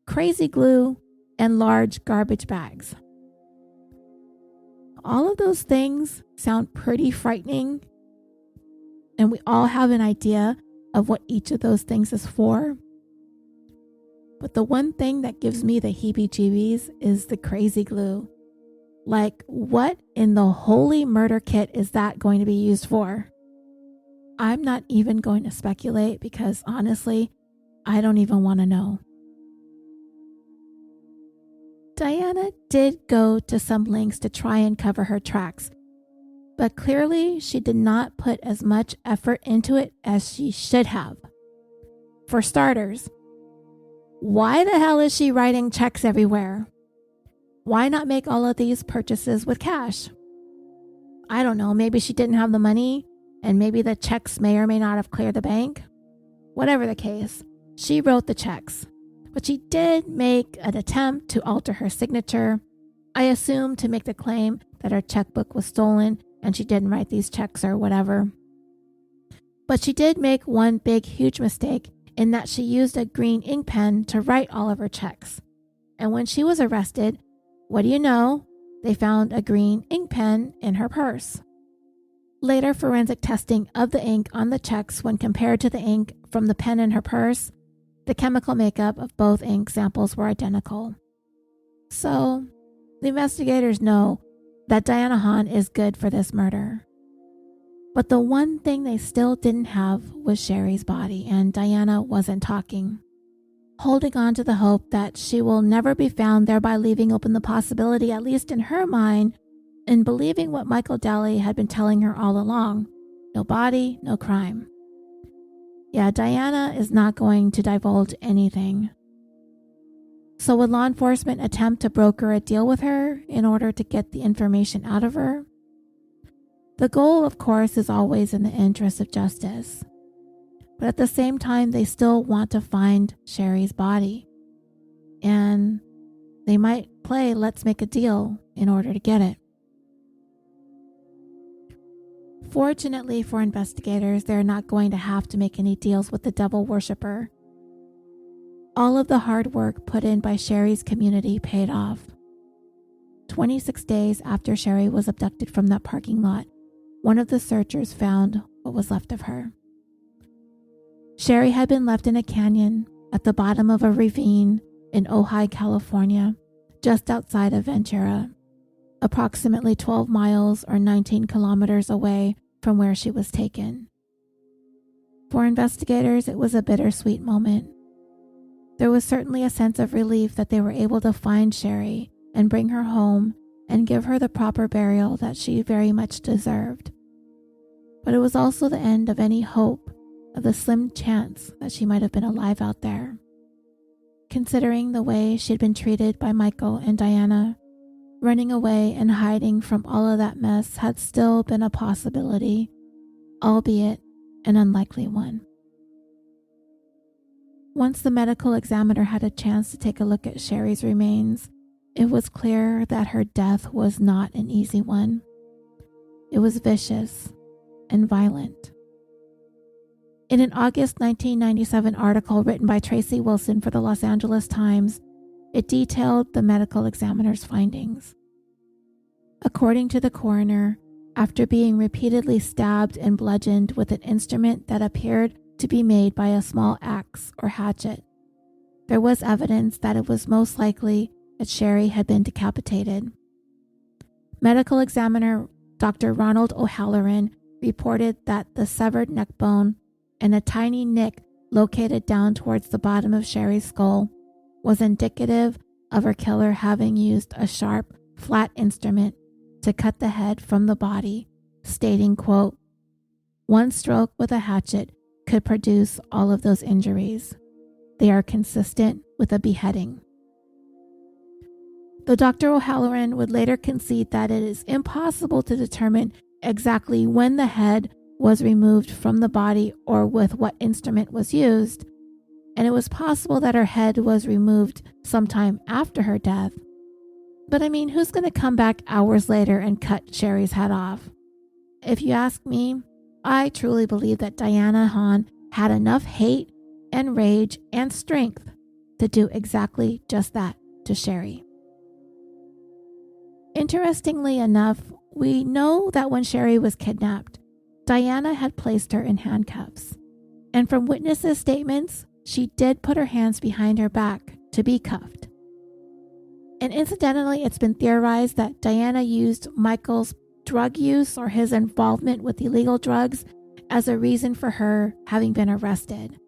crazy glue, and large garbage bags. All of those things sound pretty frightening, and we all have an idea of what each of those things is for. But the one thing that gives me the heebie-jeebies is the crazy glue. Like, what in the holy murder kit is that going to be used for? I'm not even going to speculate because honestly, I don't even want to know. Diana did go to some lengths to try and cover her tracks, but clearly she did not put as much effort into it as she should have. For starters, why the hell is she writing checks everywhere? Why not make all of these purchases with cash? I don't know, maybe she didn't have the money, and maybe the checks may or may not have cleared the bank. Whatever the case, she wrote the checks, but she did make an attempt to alter her signature, I assume to make the claim that her checkbook was stolen and she didn't write these checks or whatever. But she did make one big, huge mistake in that she used a green ink pen to write all of her checks. And when she was arrested, what do you know? They found a green ink pen in her purse. Later forensic testing of the ink on the checks when compared to the ink from the pen in her purse, the chemical makeup of both ink samples were identical. So, the investigators know that Diana Haun is good for this murder. But the one thing they still didn't have was Sherri's body, and Diana wasn't talking, holding on to the hope that she will never be found, thereby leaving open the possibility, at least in her mind, in believing what Michael Daly had been telling her all along. No body, no crime. Yeah, Diana is not going to divulge anything. So would law enforcement attempt to broker a deal with her in order to get the information out of her? The goal, of course, is always in the interest of justice. But at the same time, they still want to find Sherri's body. And they might play let's make a deal in order to get it. Fortunately for investigators, they're not going to have to make any deals with the devil worshiper. All of the hard work put in by Sherri's community paid off. 26 days after Sherri was abducted from that parking lot, one of the searchers found what was left of her. Sherri had been left in a canyon at the bottom of a ravine in Ojai, California, just outside of Ventura, approximately 12 miles or 19 kilometers away from where she was taken. For investigators, it was a bittersweet moment. There was certainly a sense of relief that they were able to find Sherri and bring her home and give her the proper burial that she very much deserved. But it was also the end of any hope of the slim chance that she might have been alive out there. Considering the way she had been treated by Michael and Diana, Running away and hiding from all of that mess had still been a possibility, albeit an unlikely one. Once the medical examiner had a chance to take a look at Sherri's remains, it was clear that her death was not an easy one. It was vicious and violent. In an August 1997 article written by Tracy Wilson for the Los Angeles Times, it detailed the medical examiner's findings. According to the coroner, after being repeatedly stabbed and bludgeoned with an instrument that appeared to be made by a small axe or hatchet, there was evidence that it was most likely that Sherri had been decapitated. Medical examiner Dr. Ronald O'Halloran reported that the severed neck bone and a tiny nick located down towards the bottom of Sherri's skull was indicative of her killer having used a sharp, flat instrument to cut the head from the body, stating, quote, "One stroke with a hatchet could produce all of those injuries. They are consistent with a beheading." Though Dr. O'Halloran would later concede that it is impossible to determine exactly when the head was removed from the body or with what instrument was used, and it was possible that her head was removed sometime after her death. But I mean, who's going to come back hours later and cut Sherri's head off? If you ask me, I truly believe that Diana Haun had enough hate and rage and strength to do exactly just that to Sherri. Interestingly enough, we know that when Sherri was kidnapped, Diana had placed her in handcuffs. And from witnesses' statements, she did put her hands behind her back to be cuffed. And incidentally, it's been theorized that Diana used Michael's drug use or his involvement with illegal drugs as a reason for her having been arrested.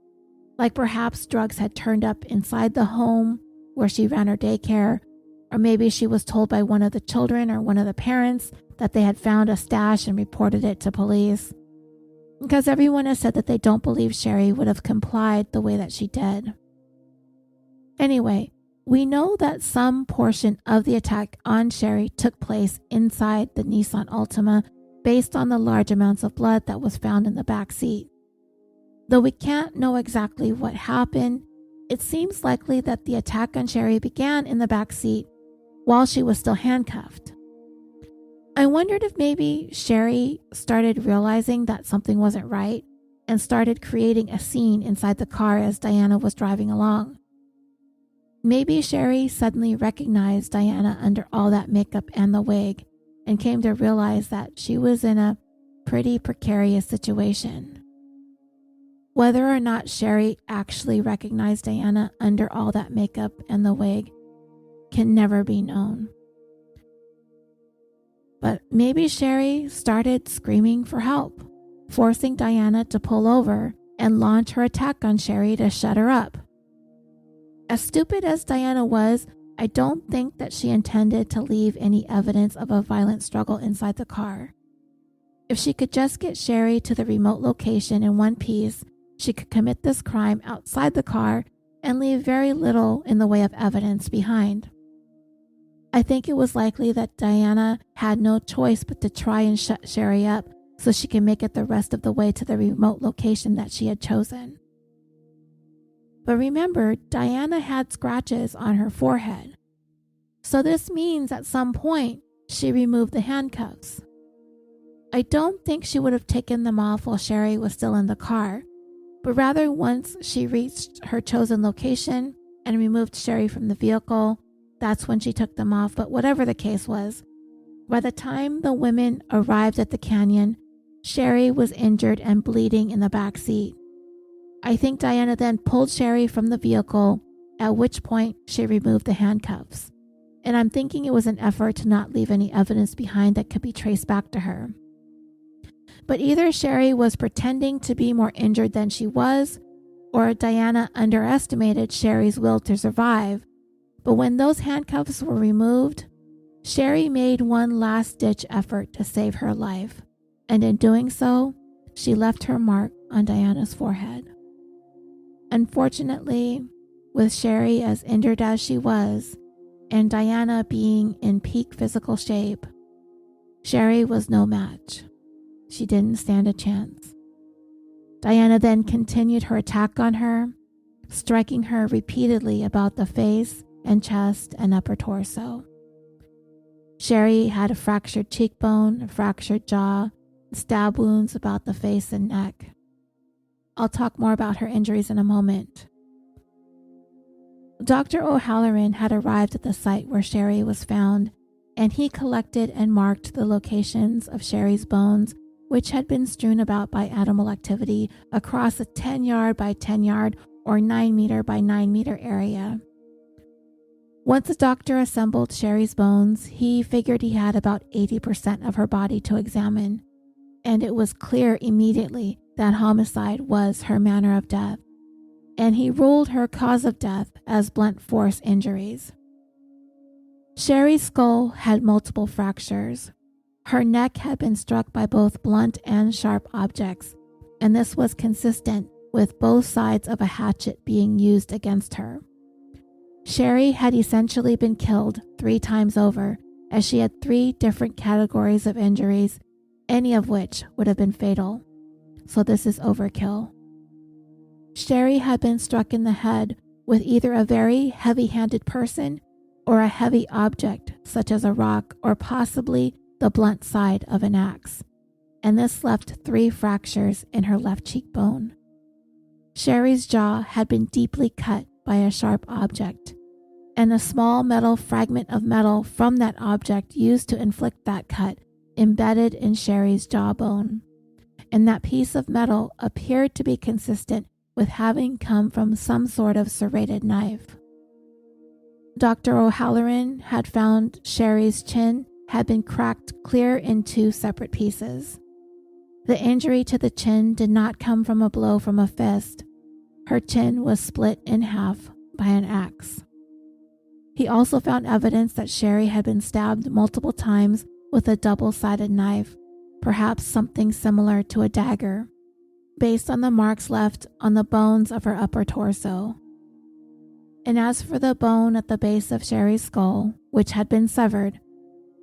Like perhaps drugs had turned up inside the home where she ran her daycare, or maybe she was told by one of the children or one of the parents that they had found a stash and reported it to police. Because everyone has said that they don't believe Sherri would have complied the way that she did. Anyway, we know that some portion of the attack on Sherri took place inside the Nissan Altima based on the large amounts of blood that was found in the back seat. Though we can't know exactly what happened, it seems likely that the attack on Sherri began in the back seat while she was still handcuffed. I wondered if maybe Sherri started realizing that something wasn't right and started creating a scene inside the car as Diana was driving along. Maybe Sherri suddenly recognized Diana under all that makeup and the wig and came to realize that she was in a pretty precarious situation. Whether or not Sherri actually recognized Diana under all that makeup and the wig can never be known. But maybe Sherri started screaming for help, forcing Diana to pull over and launch her attack on Sherri to shut her up. As stupid as Diana was, I don't think that she intended to leave any evidence of a violent struggle inside the car. If she could just get Sherri to the remote location in one piece, she could commit this crime outside the car and leave very little in the way of evidence behind. I think it was likely that Diana had no choice but to try and shut Sherri up so she could make it the rest of the way to the remote location that she had chosen. But remember, Diana had scratches on her forehead. So this means at some point she removed the handcuffs. I don't think she would have taken them off while Sherri was still in the car, but rather once she reached her chosen location and removed Sherri from the vehicle, that's when she took them off. But whatever the case was, by the time the women arrived at the canyon, Sherri was injured and bleeding in the back seat. I think Diana then pulled Sherri from the vehicle, at which point she removed the handcuffs. And I'm thinking it was an effort to not leave any evidence behind that could be traced back to her. But either Sherri was pretending to be more injured than she was, or Diana underestimated Sherri's will to survive. But when those handcuffs were removed, Sherri made one last-ditch effort to save her life, and in doing so, she left her mark on Diana's forehead. Unfortunately, with Sherri as injured as she was, and Diana being in peak physical shape, Sherri was no match. She didn't stand a chance. Diana then continued her attack on her, striking her repeatedly about the face and chest and upper torso. Sherri had a fractured cheekbone, a fractured jaw, and stab wounds about the face and neck. I'll talk more about her injuries in a moment. Dr. O'Halloran had arrived at the site where Sherri was found, and he collected and marked the locations of Sherri's bones, which had been strewn about by animal activity across a 10-yard by 10-yard or 9-meter by 9-meter area. Once the doctor assembled Sherri's bones, he figured he had about 80% of her body to examine, and it was clear immediately that homicide was her manner of death, and he ruled her cause of death as blunt force injuries. Sherri's skull had multiple fractures. Her neck had been struck by both blunt and sharp objects, and this was consistent with both sides of a hatchet being used against her. Sherri had essentially been killed 3 times over, as she had 3 different categories of injuries, any of which would have been fatal. So this is overkill. Sherri had been struck in the head with either a very heavy-handed person or a heavy object such as a rock or possibly the blunt side of an axe, and this left 3 fractures in her left cheekbone. Sherri's jaw had been deeply cut by a sharp object, and a small metal fragment of metal from that object used to inflict that cut embedded in Sherri's jawbone, and that piece of metal appeared to be consistent with having come from some sort of serrated knife. Dr. O'Halloran had found Sherri's chin had been cracked clear in 2 separate pieces. The injury to the chin did not come from a blow from a fist. Her chin was split in half by an axe. He also found evidence that Sherri had been stabbed multiple times with a double-sided knife, perhaps something similar to a dagger, based on the marks left on the bones of her upper torso. And as for the bone at the base of Sherri's skull, which had been severed,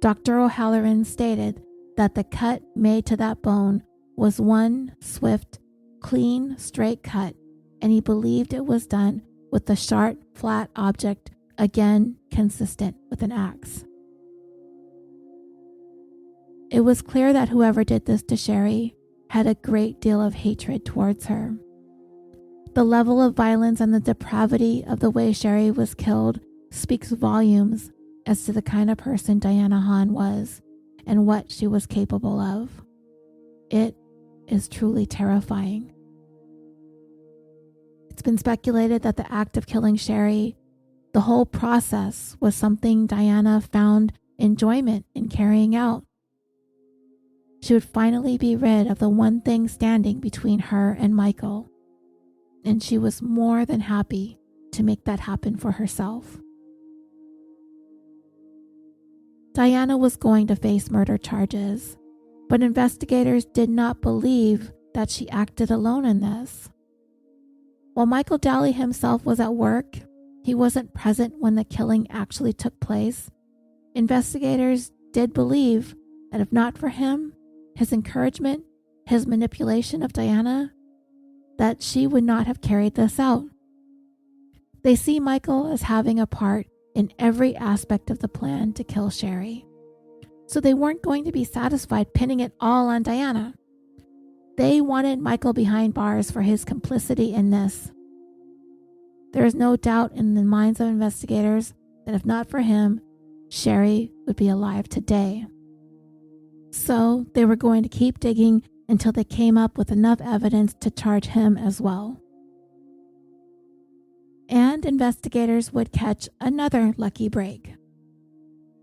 Dr. O'Halloran stated that the cut made to that bone was one swift, clean, straight cut, and he believed it was done with a sharp, flat object, again consistent with an axe. It was clear that whoever did this to Sherri had a great deal of hatred towards her. The level of violence and the depravity of the way Sherri was killed speaks volumes as to the kind of person Diana Haun was and what she was capable of. It is truly terrifying. It's been speculated that the act of killing Sherri, the whole process, was something Diana found enjoyment in carrying out. She would finally be rid of the one thing standing between her and Michael, and she was more than happy to make that happen for herself. Diana was going to face murder charges, but investigators did not believe that she acted alone in this. While Michael Daly himself was at work, he wasn't present when the killing actually took place. Investigators did believe that if not for him, his encouragement, his manipulation of Diana, that she would not have carried this out. They see Michael as having a part in every aspect of the plan to kill Sherri. So they weren't going to be satisfied pinning it all on Diana. They wanted Michael behind bars for his complicity in this. There is no doubt in the minds of investigators that if not for him, Sherri would be alive today. So they were going to keep digging until they came up with enough evidence to charge him as well. And investigators would catch another lucky break.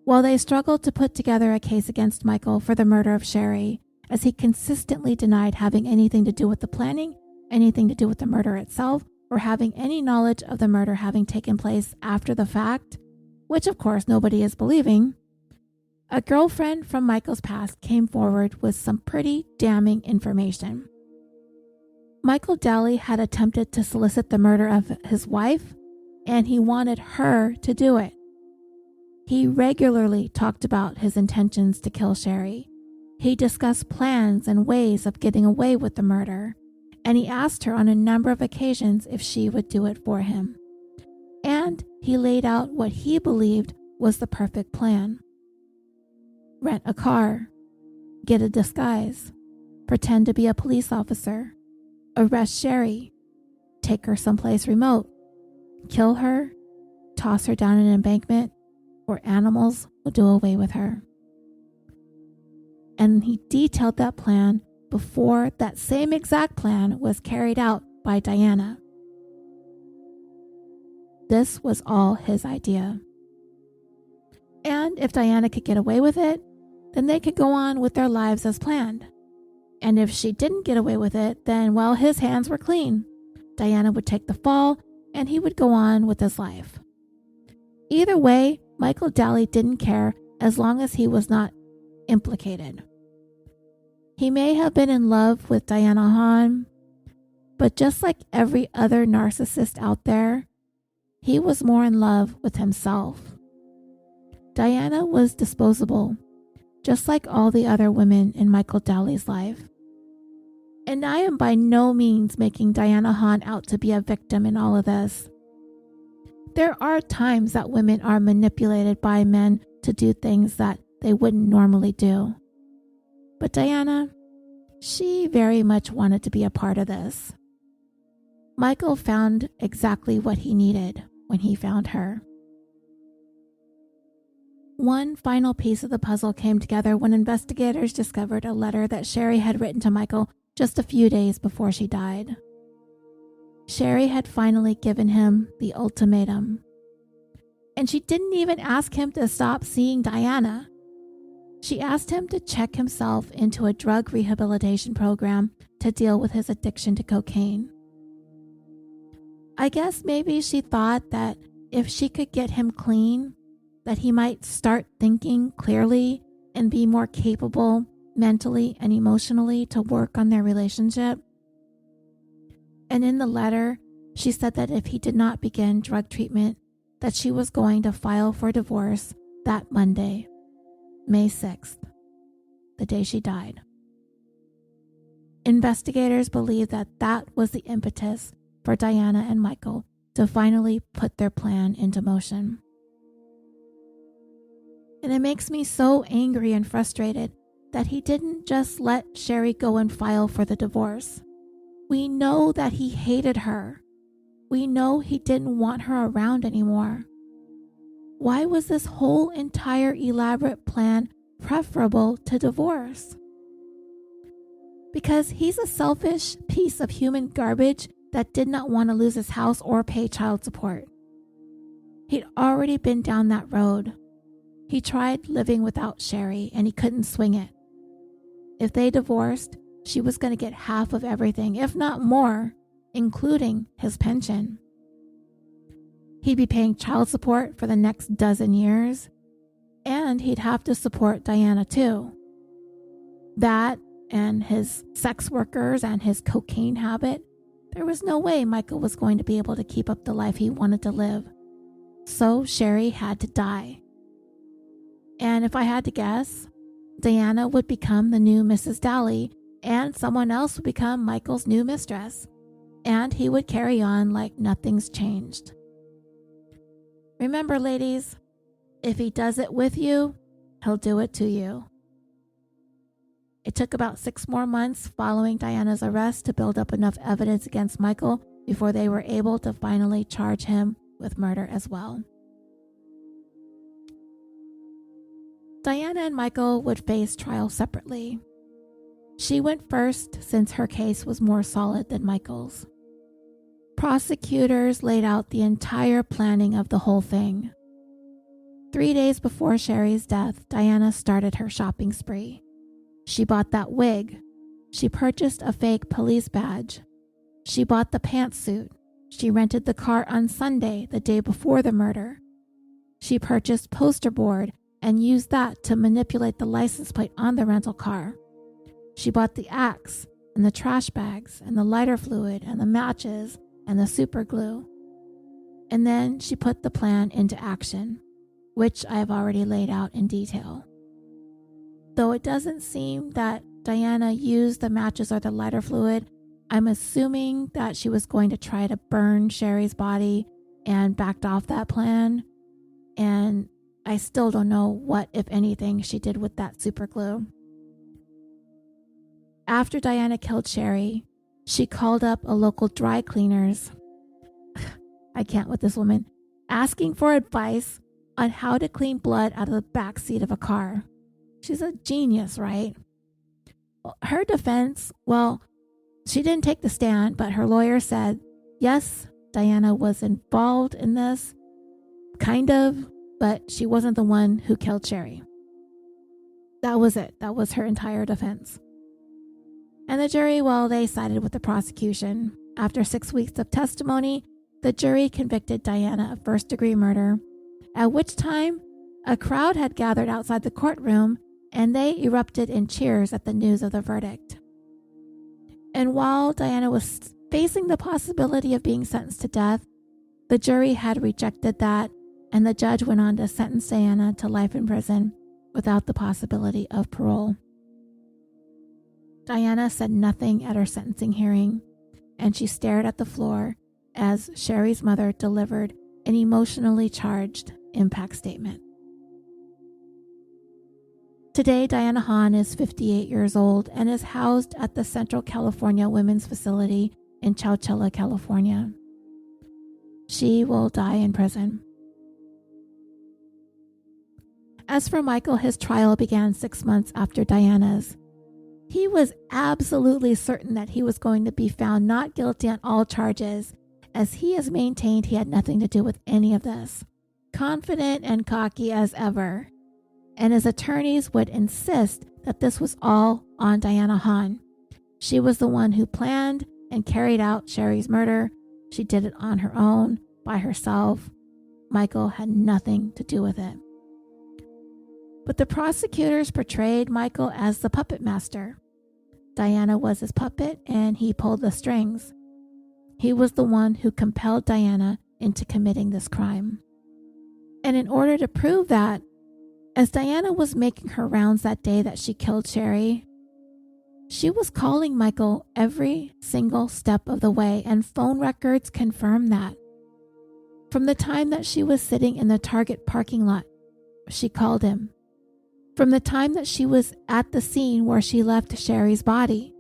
While they struggled to put together a case against Michael for the murder of Sherri, as he consistently denied having anything to do with the planning, anything to do with the murder itself, or having any knowledge of the murder having taken place after the fact, which of course nobody is believing, a girlfriend from Michael's past came forward with some pretty damning information. Michael Daly had attempted to solicit the murder of his wife, and he wanted her to do it. He regularly talked about his intentions to kill Sherri. He discussed plans and ways of getting away with the murder, and he asked her on a number of occasions if she would do it for him. And he laid out what he believed was the perfect plan. Rent a car, get a disguise, pretend to be a police officer, arrest Sherri, take her someplace remote, kill her, toss her down an embankment, or animals will do away with her. And he detailed that plan before that same exact plan was carried out by Diana. This was all his idea. And if Diana could get away with it, then they could go on with their lives as planned. And if she didn't get away with it, then, well, his hands were clean. Diana would take the fall, and he would go on with his life. Either way, Michael Daly didn't care as long as he was not implicated. He may have been in love with Diana Haun, but just like every other narcissist out there, he was more in love with himself. Diana was disposable, just like all the other women in Michael Daly's life. And I am by no means making Diana Haun out to be a victim in all of this. There are times that women are manipulated by men to do things that they wouldn't normally do. But Diana, she very much wanted to be a part of this. Michael found exactly what he needed when he found her. One final piece of the puzzle came together when investigators discovered a letter that Sherri had written to Michael just a few days before she died. Sherri had finally given him the ultimatum. And she didn't even ask him to stop seeing Diana. She asked him to check himself into a drug rehabilitation program to deal with his addiction to cocaine. I guess maybe she thought that if she could get him clean, that he might start thinking clearly and be more capable mentally and emotionally to work on their relationship. And in the letter, she said that if he did not begin drug treatment, that she was going to file for divorce that Monday, May 6th, the day she died. Investigators believe that that was the impetus for Diana and Michael to finally put their plan into motion. And it makes me so angry and frustrated that he didn't just let Sherri go and file for the divorce. We know that he hated her. We know he didn't want her around anymore. Why was this whole entire elaborate plan preferable to divorce? Because he's a selfish piece of human garbage that did not want to lose his house or pay child support. He'd already been down that road. He tried living without Sherri and he couldn't swing it. If they divorced, she was going to get half of everything, if not more, including his pension. He'd be paying child support for the next dozen years, and he'd have to support Diana too. That and his sex workers and his cocaine habit, there was no way Michael was going to be able to keep up the life he wanted to live. So Sherri had to die. And if I had to guess, Diana would become the new Mrs. Daly, and someone else would become Michael's new mistress, and he would carry on like nothing's changed. Remember, ladies, if he does it with you, he'll do it to you. It took about 6 more months following Diana's arrest to build up enough evidence against Michael before they were able to finally charge him with murder as well. Diana and Michael would face trial separately. She went first since her case was more solid than Michael's. Prosecutors laid out the entire planning of the whole thing. 3 days before Sherri's death, Diana started her shopping spree. She bought that wig. She purchased a fake police badge. She bought the pantsuit. She rented the car on Sunday, the day before the murder. She purchased poster board and used that to manipulate the license plate on the rental car. She bought the axe and the trash bags and the lighter fluid and the matches and the super glue. And then she put the plan into action. which I have already laid out in detail. Though it doesn't seem that Diana used the matches or the lighter fluid, I'm assuming that she was going to try to burn Sherri's body and backed off that plan. And I still don't know what, if anything, she did with that super glue. After Diana killed Sherri, she called up a local dry cleaners. I can't with this woman, asking for advice on how to clean blood out of the back seat of a car. She's a genius, right? Her defense, well, she didn't take the stand, but her lawyer said, yes, Diana was involved in this, kind of, but she wasn't the one who killed Sherri. That was it. That was her entire defense. And the jury, well, they sided with the prosecution. After 6 weeks of testimony, the jury convicted Diana of first-degree murder, at which time a crowd had gathered outside the courtroom and they erupted in cheers at the news of the verdict. And while Diana was facing the possibility of being sentenced to death, the jury had rejected that, and the judge went on to sentence Diana to life in prison without the possibility of parole. Diana said nothing at her sentencing hearing, and she stared at the floor as Sherri's mother delivered an emotionally charged impact statement. Today, Diana Haun is 58 years old and is housed at the Central California Women's Facility in Chowchilla, California. She will die in prison. As for Michael, his trial began 6 months after Diana's. He was absolutely certain that he was going to be found not guilty on all charges, as he has maintained he had nothing to do with any of this, confident and cocky as ever. And his attorneys would insist that this was all on Diana Haun. She was the one who planned and carried out Sherri's murder. She did it on her own, by herself. Michael had nothing to do with it. But the prosecutors portrayed Michael as the puppet master. Diana was his puppet and he pulled the strings. He was the one who compelled Diana into committing this crime. And in order to prove that, as Diana was making her rounds that day that she killed Sherri, she was calling Michael every single step of the way, and phone records confirm that. From the time that she was sitting in the Target parking lot, she called him. From the time that she was at the scene where she left Sherri's body,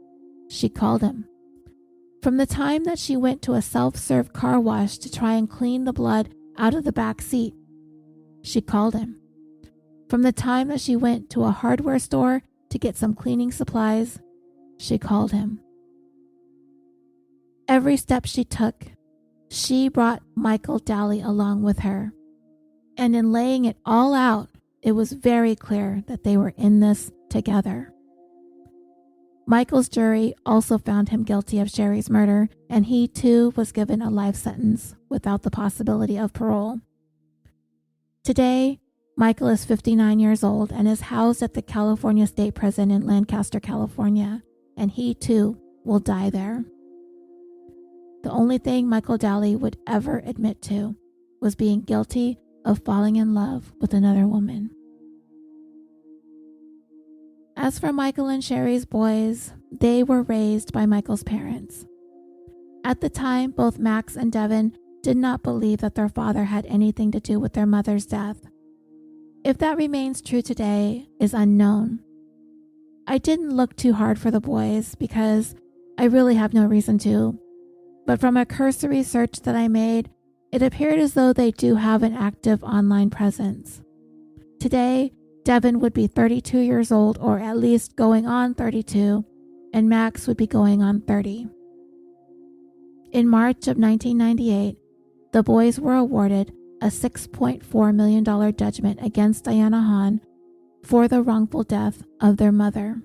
she called him. From the time that she went to a self-serve car wash to try and clean the blood out of the back seat, she called him. From the time that she went to a hardware store to get some cleaning supplies, she called him. Every step she took, she brought Michael Daly along with her. And in laying it all out, it was very clear that they were in this together. Michael's jury also found him guilty of Sherri's murder, and he too was given a life sentence without the possibility of parole. Today, Michael is 59 years old and is housed at the California State Prison in Lancaster, California, and he too will die there. The only thing Michael Daly would ever admit to was being guilty of falling in love with another woman. As for Michael and Sherri's boys, they were raised by Michael's parents. At the time, both Max and Devin did not believe that their father had anything to do with their mother's death. If that remains true today is unknown. I didn't look too hard for the boys because I really have no reason to, but from a cursory search that I made, it appeared as though they do have an active online presence. Today, Devin would be 32 years old, or at least going on 32, and Max would be going on 30. In March of 1998, the boys were awarded a $6.4 million judgment against Diana Haun for the wrongful death of their mother.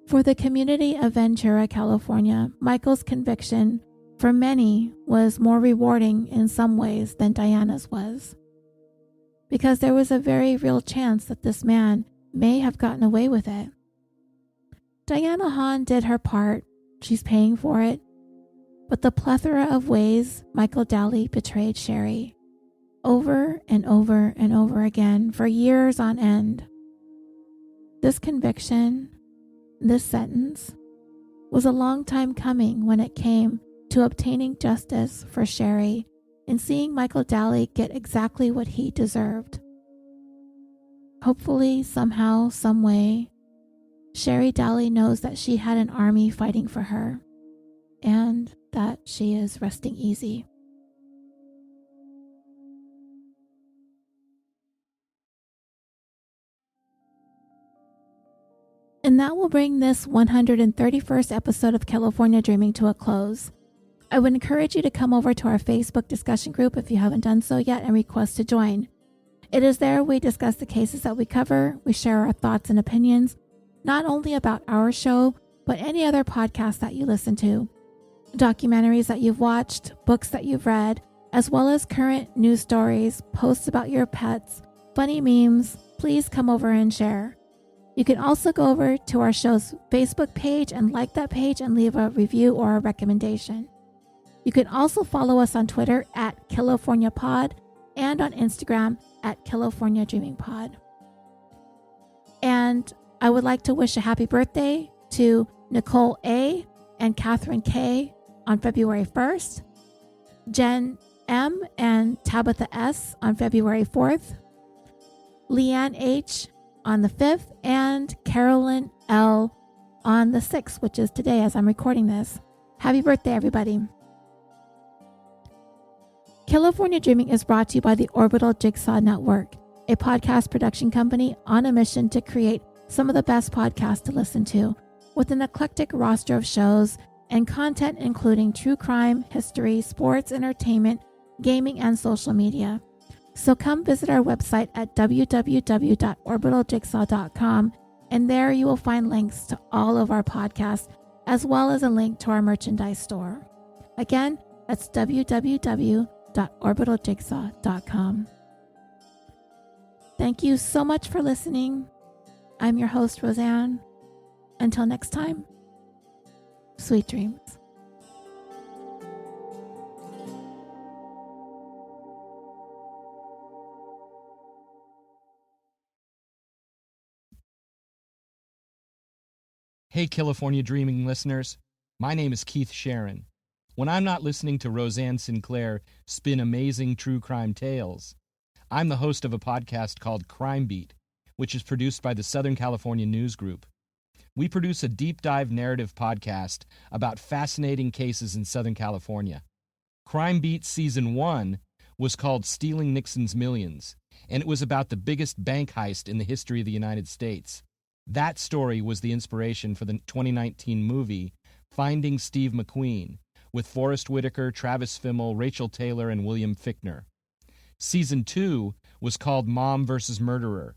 For the community of Ventura, California, Michael's conviction for many was more rewarding in some ways than Diana's was, because there was a very real chance that this man may have gotten away with it. Diana Haun did her part. She's paying for it. But the plethora of ways Michael Daly betrayed Sherri, over and over and over again for years on end. This conviction, this sentence, was a long time coming when it came to obtaining justice for Sherri and seeing Michael Daly get exactly what he deserved. Hopefully, somehow, some way, Sherri Daly knows that she had an army fighting for her and that she is resting easy. And that will bring this 131st episode of California Dreaming to a close. I would encourage you to come over to our Facebook discussion group if you haven't done so yet and request to join. It is there we discuss the cases that we cover, we share our thoughts and opinions, not only about our show, but any other podcast that you listen to, documentaries that you've watched, books that you've read, as well as current news stories, posts about your pets, funny memes. Please come over and share. You can also go over to our show's Facebook page and like that page and leave a review or a recommendation. You can also follow us on Twitter at CaliforniaPod and on Instagram at CaliforniaDreamingPod. And I would like to wish a happy birthday to Nicole A. and Catherine K. on February 1st, Jen M. and Tabitha S. on February 4th, Leanne H. on the 5th, and Carolyn L. on the 6th, which is today as I'm recording this. Happy birthday, everybody. California Dreaming is brought to you by the Orbital Jigsaw Network, a podcast production company on a mission to create some of the best podcasts to listen to, with an eclectic roster of shows and content including true crime, history, sports, entertainment, gaming, and social media. So come visit our website at www.orbitaljigsaw.com, and there you will find links to all of our podcasts, as well as a link to our merchandise store. Again, that's www.orbitaljigsaw.com. Thank you so much for listening. I'm your host, Roseanne. Until next time, sweet dreams. Hey, California Dreaming listeners. My name is Keith Sharon. When I'm not listening to Roseanne Sinclair spin amazing true crime tales, I'm the host of a podcast called Crime Beat, which is produced by the Southern California News Group. We produce a deep dive narrative podcast about fascinating cases in Southern California. Crime Beat Season 1 was called Stealing Nixon's Millions, and it was about the biggest bank heist in the history of the United States. That story was the inspiration for the 2019 movie Finding Steve McQueen, with Forrest Whitaker, Travis Fimmel, Rachel Taylor, and William Fichtner. Season 2 was called Mom vs. Murderer.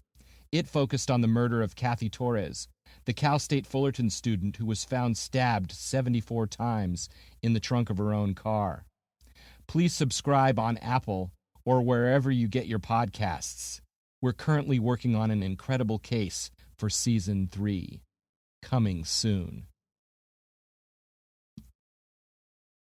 It focused on the murder of Kathy Torres, the Cal State Fullerton student who was found stabbed 74 times in the trunk of her own car. Please subscribe on Apple or wherever you get your podcasts. We're currently working on an incredible case for Season 3. Coming soon.